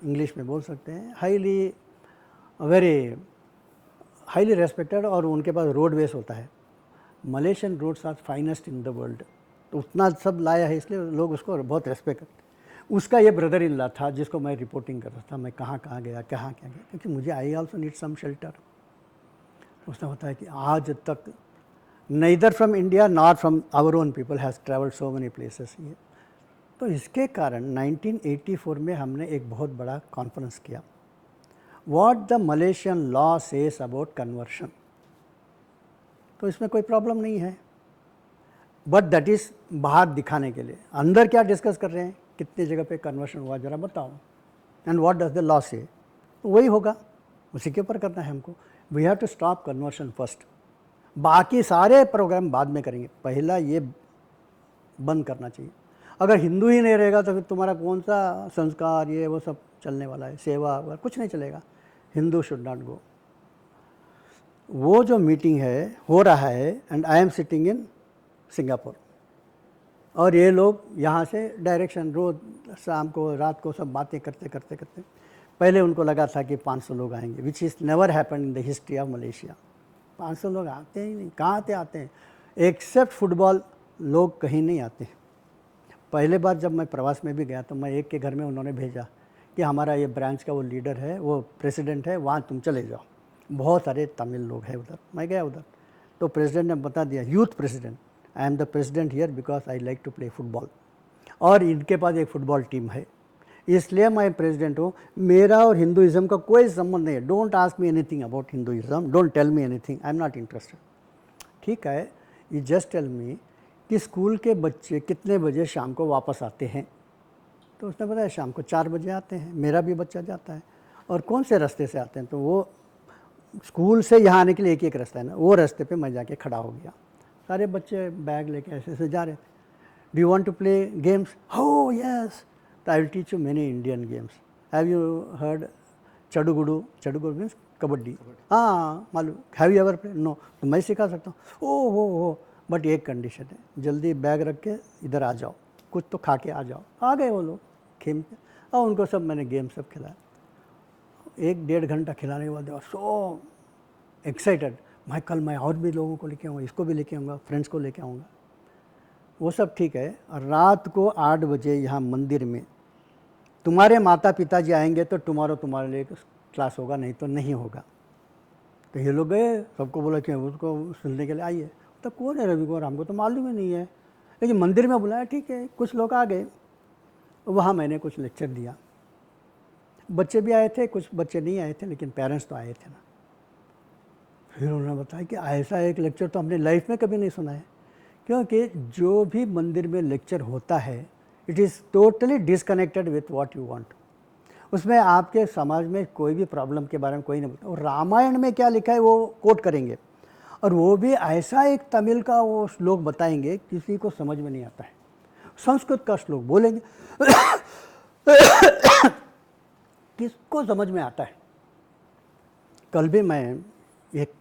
इंग्लिश में बोल सकते हैं, वेरी हाईली रेस्पेक्टेड। और उनके पास रोडवेज होता है, Malaysian roads are finest in the world, तो उतना सब लाया है, इसलिए लोग उसको बहुत रेस्पेक्ट करते हैं। उसका ये ब्रदर इन लॉ था जिसको मैं रिपोर्टिंग कर रहा था, मैं कहाँ कहाँ गया, कहाँ क्या गया, क्योंकि मुझे I also need some shelter. उसने बताया कि आज तक neither from India nor from our own people has traveled so many places here। तो इसके कारण 1984 में हमने एक बहुत बड़ा कॉन्फ्रेंस किया, What the Malaysian law says about conversion। तो इसमें कोई प्रॉब्लम नहीं है, बट दैट इज़ बाहर दिखाने के लिए। अंदर क्या डिस्कस कर रहे हैं, कितनी जगह पे कन्वर्शन हुआ ज़रा बताओ, and what does the law से, तो वही होगा, उसी के ऊपर करना है हमको। We have to stop conversion first, बाकी सारे प्रोग्राम बाद में करेंगे, पहला ये बंद करना चाहिए। अगर हिंदू ही नहीं रहेगा तो फिर तुम्हारा कौन सा संस्कार ये वो सब चलने वाला है, सेवा वगैरह कुछ नहीं चलेगा। Hindu should not go. वो जो मीटिंग है हो रहा है, and I am sitting in Singapore, और ये लोग यहाँ से डायरेक्शन रोज शाम को रात को सब बातें करते करते करते, पहले उनको लगा था कि 500 लोग आएंगे, which is never happen in the history of Malaysia. 500 लोग आते ही नहीं, कहाँ आते हैं, एक्सेप्ट फुटबॉल लोग कहीं नहीं आते। पहले बार जब मैं प्रवास में भी गया तो मैं एक के घर में उन्होंने भेजा कि हमारा ये ब्रांच का वो लीडर है, वो प्रेसिडेंट है, वहाँ तुम चले जाओ, बहुत सारे तमिल लोग हैं उधर। मैं गया उधर तो प्रेसिडेंट ने बता दिया, youth president, I am the president here because I like to play football, और इनके पास एक फुटबॉल टीम है, इसलिए मैं प्रेसिडेंट हूँ। मेरा और हिंदुज़म का कोई संबंध नहीं है। Don't ask me anything about Hinduism, don't tell me anything, I am not interested. ठीक है, यू जस्ट टेल मी कि स्कूल के बच्चे कितने बजे शाम को वापस आते हैं। तो उसने बताया शाम को 4 बजे आते हैं, मेरा भी बच्चा जाता है। और कौन से रास्ते से आते हैं, तो वो स्कूल से यहाँ आने के लिए एक एक रास्ता है ना, वो रास्ते पे मैं जाके खड़ा हो गया। सारे बच्चे बैग लेके ऐसे ऐसे जा रहे थे। Do you want to play games? हो यस, तो I will teach you many Indian games. Have you heard chadugudu? Chadugudu means kabaddi. हाँ मालूम। Have you ever play? No. तो मैं सिखा सकता हूँ। ओह हो, बट एक कंडीशन है, जल्दी बैग रख के इधर आ जाओ, कुछ तो खा के आ जाओ। आ गए वो लोग खेल के, और उनको सब मैंने गेम सब खिलाया। 1-1.5 घंटा खिलाने के बाद दे आर सो एक्साइटेड, मैं और भी लोगों को लेके आऊँगा, इसको भी लेके आऊँगा, फ्रेंड्स को लेके आऊँगा। वो सब ठीक है। रात को 8 बजे यहाँ मंदिर में तुम्हारे माता पिताजी आएंगे तो टुमारो तुम्हारे लिए क्लास होगा, नहीं तो नहीं होगा। तो ये लोग गए, सबको बोला कि उसको सुनने के लिए आइए। तो कौन है रवि कुमार, हमको तो मालूम ही नहीं है, लेकिन मंदिर में बुलाया। ठीक है, कुछ लोग आ गए, वहाँ मैंने कुछ लेक्चर दिया। बच्चे भी आए थे, कुछ बच्चे नहीं आए थे, लेकिन पेरेंट्स तो आए थे ना। फिर उन्होंने बताया कि ऐसा एक लेक्चर तो हमने लाइफ में कभी नहीं सुना है, क्योंकि जो भी मंदिर में लेक्चर होता है it is totally disconnected with what you want. उसमें आपके समाज में कोई भी प्रॉब्लम के बारे में कोई नहीं बोलता। और रामायण में क्या लिखा है वो कोट करेंगे, और वो भी ऐसा एक तमिल का वो श्लोक बताएंगे किसी को समझ में नहीं आता है। संस्कृत का श्लोक बोलेंगे किसको समझ में आता है। कल भी मैं एक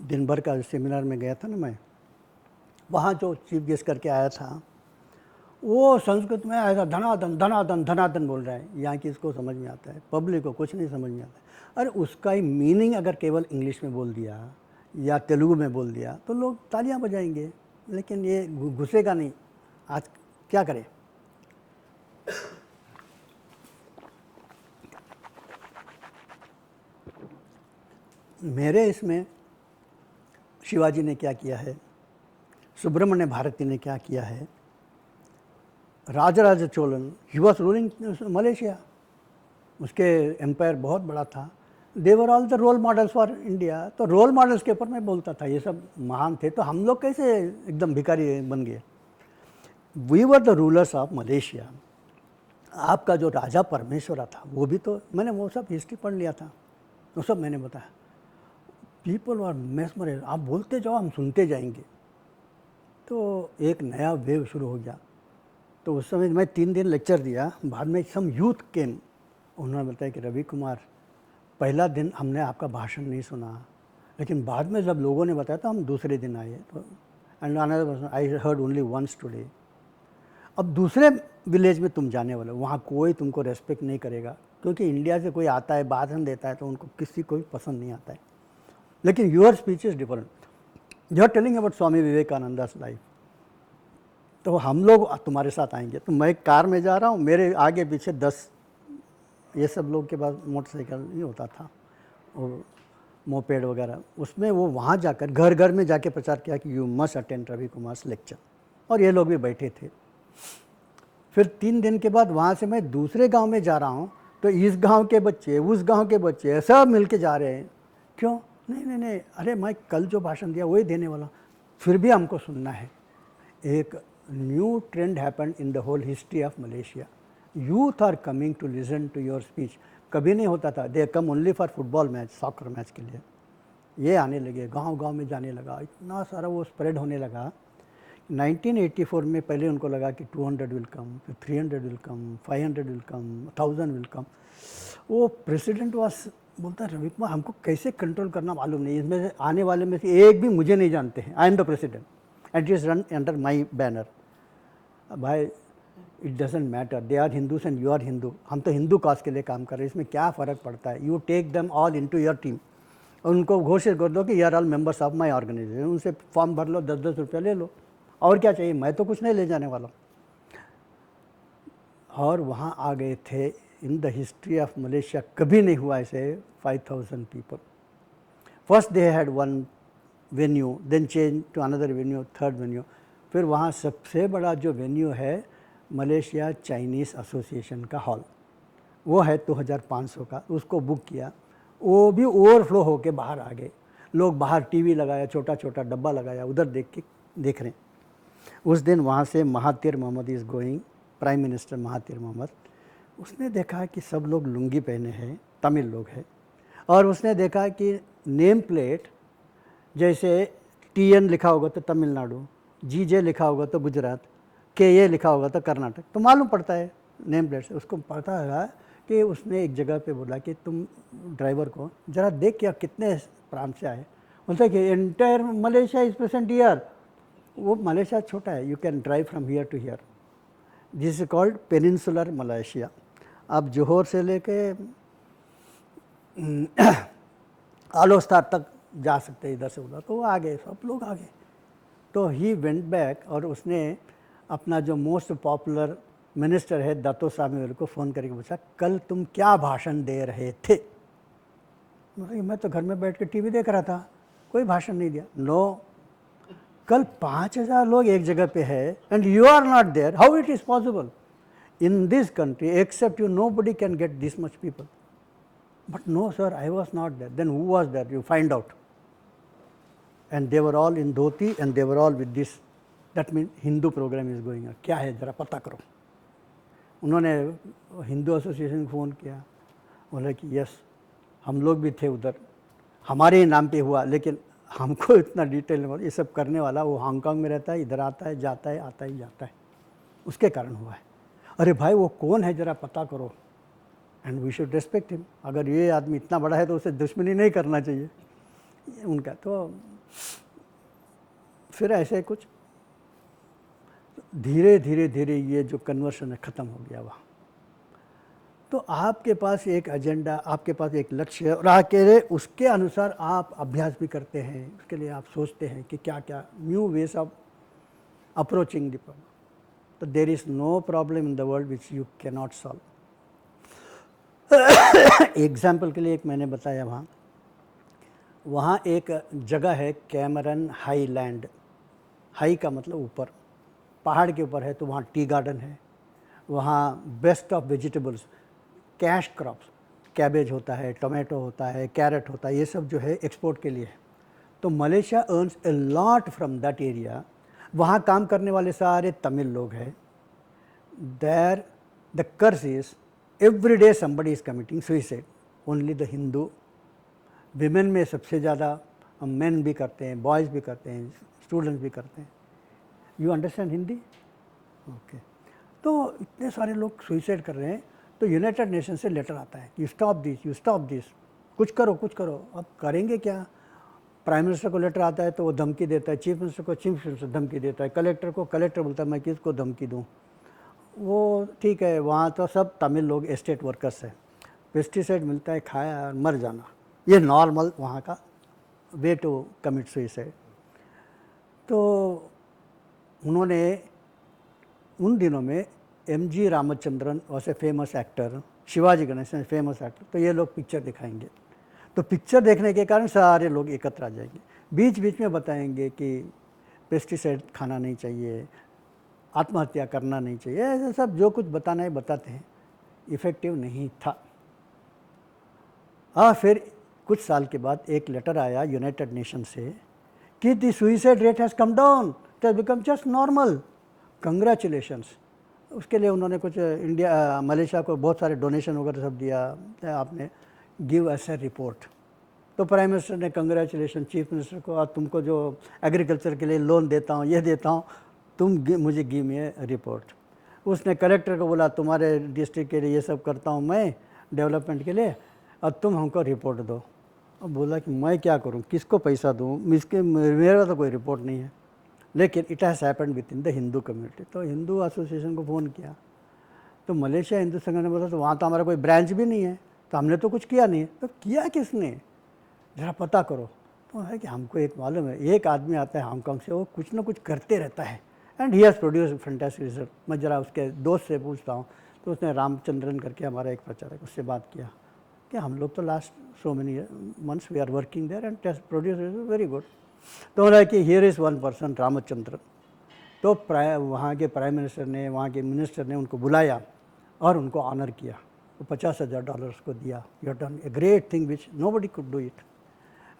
दिन भर का सेमिनार में गया था ना, मैं वहाँ जो चीफ गेस्ट करके आया था वो संस्कृत में ऐसा धनाधन धनाधन धनाधन बोल रहा है। यहाँ किसको समझ में आता है? पब्लिक को कुछ नहीं समझ में आता है। अरे उसका ही मीनिंग अगर केवल इंग्लिश में बोल दिया या तेलुगु में बोल दिया तो लोग तालियां बजाएंगे, लेकिन ये घुसेगा नहीं। आज क्या करें? मेरे इसमें शिवाजी ने क्या किया है, सुब्रमण्य भारती ने क्या किया है, Rajaraja Cholan, he was ruling Malaysia, उसके एम्पायर बहुत बड़ा था। They were all the role models for India. तो रोल मॉडल्स के ऊपर मैं बोलता था, ये सब महान थे, तो हम लोग कैसे एकदम भिखारी बन गए? We were the rulers of Malaysia. आपका जो राजा परमेश्वरा था वो भी तो, मैंने वो सब हिस्ट्री पढ़ लिया था, वो सब मैंने बताया। पीपल आर मेस्मराइज्ड, आप बोलते जाओ हम सुनते जाएंगे। तो एक नया वेव शुरू हो गया। तो उस समय मैं 3 दिन लेक्चर दिया। बाद में सम यूथ केम, उन्होंने बताया कि रवि कुमार, पहला दिन हमने आपका भाषण नहीं सुना, लेकिन बाद में जब लोगों ने बताया तो हम दूसरे दिन आए। तो and another person, I heard only once today. अब दूसरे विलेज में तुम जाने वाले हो, वहाँ कोई तुमको रेस्पेक्ट नहीं करेगा, क्योंकि इंडिया से कोई आता है भाषण देता है तो उनको किसी को भी पसंद नहीं आता है। लेकिन your speech is different, you are telling about Swami Vivekananda's life. तो हम लोग तुम्हारे साथ आएंगे। तो मैं कार में जा रहा हूँ, मेरे आगे पीछे 10 ये सब लोग के पास मोटरसाइकिल नहीं होता था, और मोपेड वगैरह, उसमें वो वहाँ जाकर घर घर में जाके प्रचार किया कि you must attend Ravi Kumar's lecture, और ये लोग भी बैठे थे। फिर 3 दिन के बाद वहाँ से मैं दूसरे गांव में जा रहा हूँ, तो इस गांव के बच्चे उस गांव के बच्चे सब मिल के जा रहे हैं। क्यों? नहीं नहीं नहीं, अरे मैं कल जो भाषण दिया वही देने वाला, फिर भी हमको सुनना है। एक new trend happened in the whole history of Malaysia. Youth are coming to listen to your speech. कभी नहीं होता था, they come only for football match, soccer match के लिए। ये आने लगे, गांव गांव में जाने लगा, इतना सारा वो स्प्रेड होने लगा। 1984 में पहले उनको लगा कि 200 विल कम, फिर 300 will come, 500 will come, 1000 will come. वो प्रेसिडेंट वास बोलता है, रवि कुमार हमको कैसे कंट्रोल करना मालूम नहीं, इसमें से आने वाले में से एक भी मुझे नहीं जानते हैं, I am the president and it is run under my banner. भाई it doesn't matter, they are Hindus and you are Hindu, हम तो हिंदू कास्ट के लिए काम कर रहे हैं, इसमें क्या फ़र्क पड़ता है? You take them all into your team, और उनको घोषित कर दो कि you are all members of my organisation. उनसे फॉर्म भर लो, 10-10 रुपया ले लो, और क्या चाहिए? मैं तो कुछ नहीं ले जाने वाला। और वहाँ आ गए थे, in the history of Malaysia कभी नहीं हुआ ऐसे 5000 people. First they had one venue, then change to another venue, third venue. फिर वहाँ सबसे बड़ा जो वेन्यू है मलेशिया चाइनीज़ एसोसिएशन का हॉल, वो है 2500 का, उसको बुक किया। वो भी ओवरफ्लो होके बाहर आ गए लोग, बाहर टीवी लगाया, छोटा छोटा डब्बा लगाया, उधर देख रहे हैं। उस दिन वहाँ से Mahathir Mohamad is going, prime minister Mahathir Mohammad, उसने देखा कि सब लोग लुंगी पहने हैं, तमिल लोग हैं, और उसने देखा कि नेम प्लेट जैसे TN लिखा होगा तो तमिलनाडु, GJ लिखा होगा तो गुजरात, KA लिखा होगा तो कर्नाटक, तो मालूम पड़ता है नेम प्लेट से। उसको पता है कि उसने एक जगह पे बोला कि तुम ड्राइवर को ज़रा देख क्या कितने प्रांत से आए। बोलता कि entire Malaysia is present here. वो मलेशिया छोटा है, you can drive from here to here, this is called peninsular Malaysia. आप जोहर से लेके आलोस्तार तक जा सकते हैं इधर से उधर। तो वो आ गए, सब लोग आ गए। तो ही वेंट बैक और उसने अपना जो मोस्ट पॉपुलर मिनिस्टर है दातो सामील को फ़ोन करके पूछा, कल तुम क्या भाषण दे रहे थे? मैं तो घर में बैठ के टीवी देख रहा था, कोई भाषण नहीं दिया। नो, कल 5000 लोग एक जगह पे है and you are not there, how it is possible? In this country except you nobody can get this much people. But no sir, I was not there. Then who was there? You find out. And they were all in dhoti and they were all with this. That means Hindu program is going on. क्या है ज़रा पता करो। उन्होंने Hindu association को phone किया, बोला कि यस हम लोग भी थे उधर, हमारे ही नाम पे हुआ, लेकिन हमको इतना डिटेल नहीं। ये सब करने वाला वो हांगकांग में रहता है, इधर आता है जाता है, आता ही जाता है, उसके कारण हुआ है। अरे भाई वो कौन है ज़रा पता करो, and we should respect him. अगर ये आदमी इतना बड़ा है तो उसे दुश्मनी नहीं करना चाहिए उनका। तो फिर ऐसे कुछ धीरे धीरे धीरे ये जो कन्वर्शन है ख़त्म हो गया वहाँ। तो आपके पास एक एजेंडा, आपके पास एक लक्ष्य है और अकेले उसके अनुसार आप अभ्यास भी करते हैं, उसके लिए आप सोचते हैं कि क्या क्या new ways of approaching the problem. तो there is no problem in the world which you can not solve. Example के लिए एक मैंने बताया, वहाँ एक जगह है कैमरन हाईलैंड। हाई का मतलब ऊपर, पहाड़ के ऊपर है। तो वहाँ टी गार्डन है, वहाँ best of vegetables, cash crops, cabbage होता है, टोमेटो होता है, कैरेट होता है, ये सब जो है एक्सपोर्ट के लिए है। तो Malaysia earns a lot from that area. वहाँ काम करने वाले सारे तमिल लोग हैं। There the curse is every day somebody is committing suicide, only the Hindu women में सबसे ज़्यादा, men भी करते हैं, boys भी करते हैं, students भी करते हैं। You understand Hindi? ओके। तो इतने सारे लोग सुइसाइड कर रहे हैं। तो यूनाइटेड नेशन से लेटर आता है, you stop this, you stop this, कुछ करो कुछ करो। अब करेंगे क्या? प्राइम मिनिस्टर को लेटर आता है तो वो धमकी देता है, चीफ मिनिस्टर को चीफ मिनिस्टर धमकी देता है, कलेक्टर को कलेक्टर बोलता है मैं किसको धमकी दूँ। वो ठीक है, वहाँ तो सब तमिल लोग एस्टेट वर्कर्स हैं, पेस्टिसाइड मिलता है, खाया और मर जाना, ये नॉर्मल वहाँ का वे टू कमिट सुइसाइड। तो उन्होंने उन दिनों में MG रामचंद्रन वैसे famous actor, Shivaji Ganesan famous actor, तो ये लोग पिक्चर दिखाएंगे। तो पिक्चर देखने के कारण सारे लोग एकत्र आ जाएंगे, बीच बीच में बताएंगे कि पेस्टिसाइड खाना नहीं चाहिए, आत्महत्या करना नहीं चाहिए, ऐसा सब जो कुछ बताना है बताते हैं। इफ़ेक्टिव नहीं था। फिर कुछ साल के बाद एक लेटर आया यूनाइटेड नेशन से कि the suicide rate has come down, it has become just normal, congratulations. उसके लिए उन्होंने कुछ इंडिया मलेशिया को बहुत सारे डोनेशन वगैरह सब दिया, आपने गिव अस ए रिपोर्ट। तो प्राइम मिनिस्टर ने कंग्रेचुलेशन चीफ मिनिस्टर को, और तुमको जो एग्रीकल्चर के लिए लोन देता हूँ, ये देता हूँ, तुम मुझे गिव मी ए रिपोर्ट। उसने कलेक्टर को बोला तुम्हारे डिस्ट्रिक्ट के लिए ये सब करता हूँ मैं डेवलपमेंट के लिए, और तुम हमको रिपोर्ट दो। अब बोला कि मैं क्या करूँ, किसको पैसा दूँ, मेरा तो कोई रिपोर्ट नहीं है। लेकिन it has happened with in the Hindu community. तो हिंदू एसोसिएशन को फ़ोन किया, तो मलेशिया हिंदू संघ ने बोला तो वहाँ तो हमारा कोई ब्रांच भी नहीं है, तो हमने तो कुछ किया नहीं है। तो किया किसने, ज़रा पता करो। तो है कि हमको एक मालूम है, एक आदमी आता है हांगकांग से, वो कुछ ना कुछ करते रहता है, and he has produce fantastic result. मैं ज़रा उसके दोस्त से पूछता हूँ। तो उसने रामचंद्रन करके हमारा एक प्रचारक, उससे बात किया कि हम लोग तो last so many months we are working there and test produce very good. तो बोला कि here is one person Ramachandran, तो वहाँ के प्राइम मिनिस्टर ने, वहाँ के मिनिस्टर ने उनको बुलाया और उनको ऑनर किया, वो $50,000 को दिया। You have done a great thing which nobody could do it.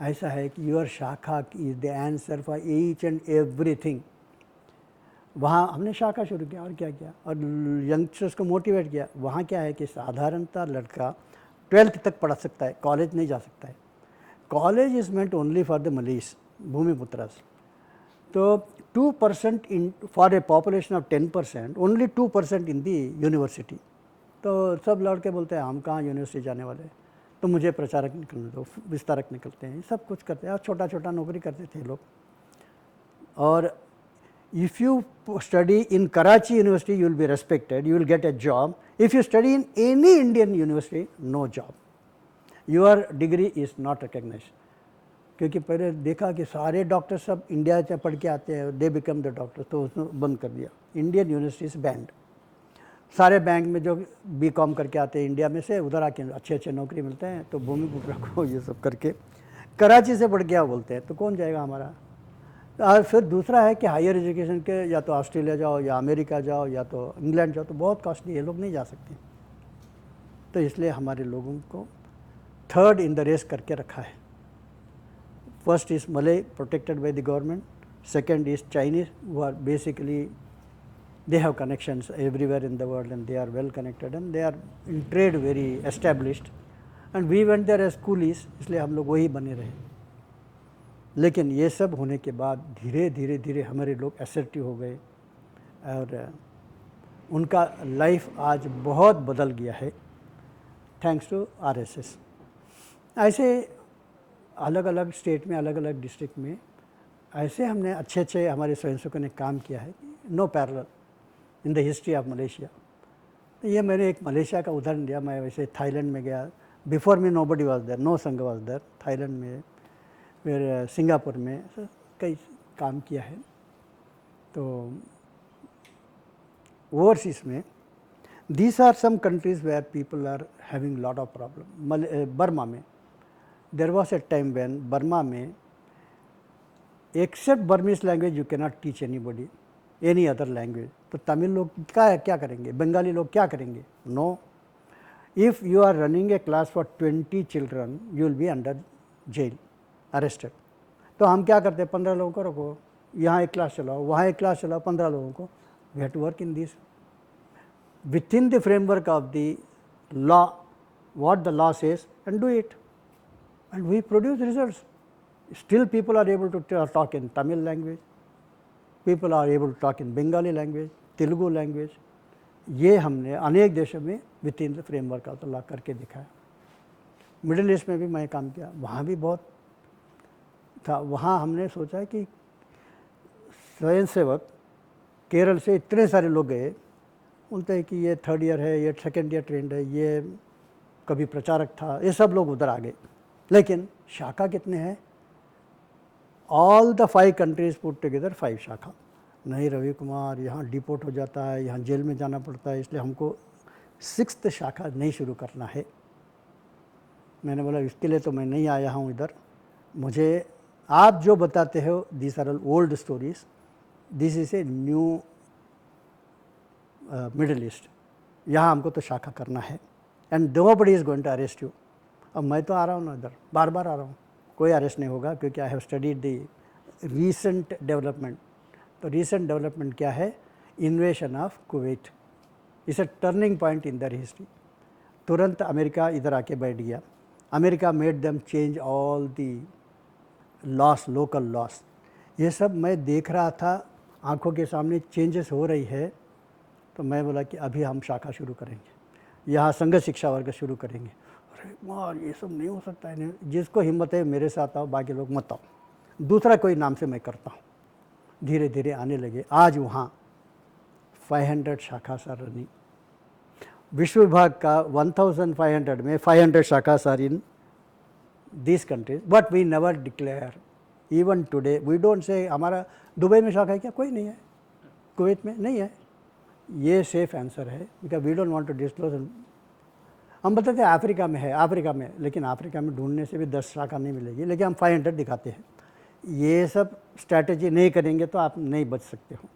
ऐसा है कि योर शाखा is the answer for each and everything. वहाँ हमने शाखा शुरू किया और क्या किया, और यंगस्टर्स को मोटिवेट किया। वहाँ क्या है कि साधारणतः लड़का 12th तक पढ़ सकता है, कॉलेज नहीं जा सकता है। College is meant only for the Malays, भूमिपुत्रास। तो 2% in for a population of 10%, only 2% in the university. तो सब लड़के बोलते हैं हम कहाँ यूनिवर्सिटी जाने वाले, तो मुझे प्रचारक निकलने दो, विस्तारक निकलते हैं, सब कुछ करते हैं, और छोटा छोटा नौकरी करते थे लोग। और if you study in Karachi University, you will be respected, you will get a job. If you study in any Indian university, no job. Your degree is not recognized. क्योंकि पहले देखा कि सारे डॉक्टर सब इंडिया से पढ़ के आते हैं, दे बिकम द डॉक्टर, तो उसने बंद कर दिया। Indian universities band. सारे बैंक में जो बीकॉम करके आते हैं इंडिया में से, उधर आके अच्छे अच्छे नौकरी मिलते हैं, तो भूमिपुत्र को ये सब करके कराची से पढ़ के आओ बोलते हैं, तो कौन जाएगा हमारा। और फिर दूसरा है कि हायर एजुकेशन के या तो ऑस्ट्रेलिया जाओ या अमेरिका जाओ या तो इंग्लैंड जाओ, तो बहुत कॉस्टली, ये लोग नहीं जा सकते। तो इसलिए हमारे लोगों को थर्ड इन द रेस करके रखा है। फर्स्ट इज़ मले, protected by the government. Second is Chinese, who are basically they have connections everywhere in the world and they are well connected and they are in trade very established, and we went there as coolies, इसलिए हम लोग वही बने रहे। लेकिन ये सब होने के बाद धीरे धीरे धीरे हमारे लोग असर्टिव हो गए और उनका लाइफ आज बहुत बदल गया है, थैंक्स टू आरएसएस। ऐसे अलग अलग स्टेट में, अलग अलग डिस्ट्रिक्ट में ऐसे हमने अच्छे अच्छे हमारे स्वयंसेवकों ने काम किया है, no parallel in the history of Malaysia. तो ये मैंने एक मलेशिया का उदाहरण दिया। मैं वैसे थाईलैंड में गया, before me nobody was there, no Sangh was there, Thailand में, फिर सिंगापुर में कई काम किया है। तो ओवरसीज में these are some countries where people are having lot of problem. Burma में there was a time when Burma में except Burmese language you can not teach anybody any other language. तो तमिल लोग क्या करेंगे, बंगाली लोग क्या करेंगे? No, if you are running a class for 20 children you will be under jail, arrested. तो हम क्या करते हैं, 15 लोगों को रखो, यहाँ एक क्लास चलाओ, वहाँ एक क्लास चलाओ, 15 लोगों को। We have to work in this within the framework of the law, what the law says, and do it, and we produce results. Still people are able to talk in Tamil language, people are able to talk in Bengali language, Telugu language। ये हमने अनेक देशों में with in the framework of the law करके दिखाया। Middle east में भी मैं काम किया, वहाँ भी बहुत था। वहाँ हमने सोचा कि स्वयंसेवक केरल से इतने सारे लोग गए, बोलते हैं कि ये 3rd ईयर है, ये 2nd ईयर ट्रेंड है, ये कभी प्रचारक था, ये सब लोग उधर आ गए। लेकिन शाखा कितने हैं? All the 5 countries put together 5 शाखा। नहीं, रवि कुमार यहाँ डिपोर्ट हो जाता है, यहाँ जेल में जाना पड़ता है, इसलिए हमको 6th शाखा नहीं शुरू करना है। मैंने बोला इसके लिए तो मैं नहीं आया हूँ इधर, मुझे आप जो बताते हो this are all old stories, this is a new Middle East, यहाँ हमको तो शाखा करना है, and nobody is going to arrest you. अब मैं तो आ रहा हूँ ना इधर, बार बार आ रहा हूँ, कोई अरेस्ट नहीं होगा, क्योंकि I have studied the recent development. तो रीसेंट डेवलपमेंट क्या है? Invasion of Kuwait is a turning point in the history. तुरंत अमेरिका इधर आके बैठ गया। America made them change all the laws, local laws. ये सब मैं देख रहा था, आंखों के सामने चेंजेस हो रही है। तो मैं बोला कि अभी हम शाखा शुरू करेंगे, यहाँ संघ शिक्षा वर्ग शुरू करेंगे। अरे मार, ये सब नहीं हो सकता है, नहीं। जिसको हिम्मत है मेरे साथ आओ, बाकी लोग मत आओ, दूसरा कोई नाम से मैं करता हूँ। धीरे धीरे आने लगे। आज वहाँ 500 शाखा आर रनिंग। विश्व विभाग का 1500 में 500 शाखा are in this countries, but we never declare. Even today we don't say हमारा दुबई में शाखा है क्या? कोई नहीं है। कुवैत में नहीं है। ये सेफ आंसर है, because we don't want to disclose. हम बताते हैं अफ्रीका में है, अफ्रीका में, लेकिन अफ्रीका में ढूंढने से भी 10 शाखा नहीं मिलेगी, लेकिन हम 500 दिखाते हैं। ये सब स्ट्रैटेजी नहीं करेंगे तो आप नहीं बच सकते हो।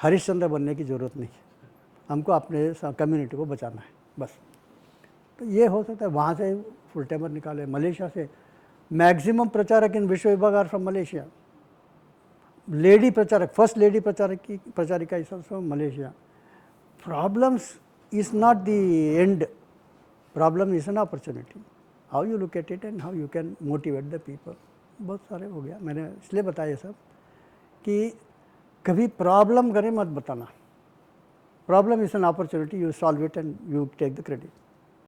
हरिश्चंद्र बनने की ज़रूरत नहीं है, हमको अपने कम्युनिटी को बचाना है बस। तो ये हो सकता है। वहाँ से फुल टाइमर निकाले, मलेशिया से मैक्सिमम प्रचारक इन विश्व विभाग आर फ्रॉम मलेशिया। लेडी प्रचारक, फर्स्ट लेडी प्रचारिका is from Malaysia. Problems is not the end, problem is an opportunity, how you look at it and how you can motivate the people. बहुत सारे हो गया, मैंने इसलिए बताया सब कि कभी प्रॉब्लम करें मत बताना, problem is an opportunity, you solve it and you take the credit.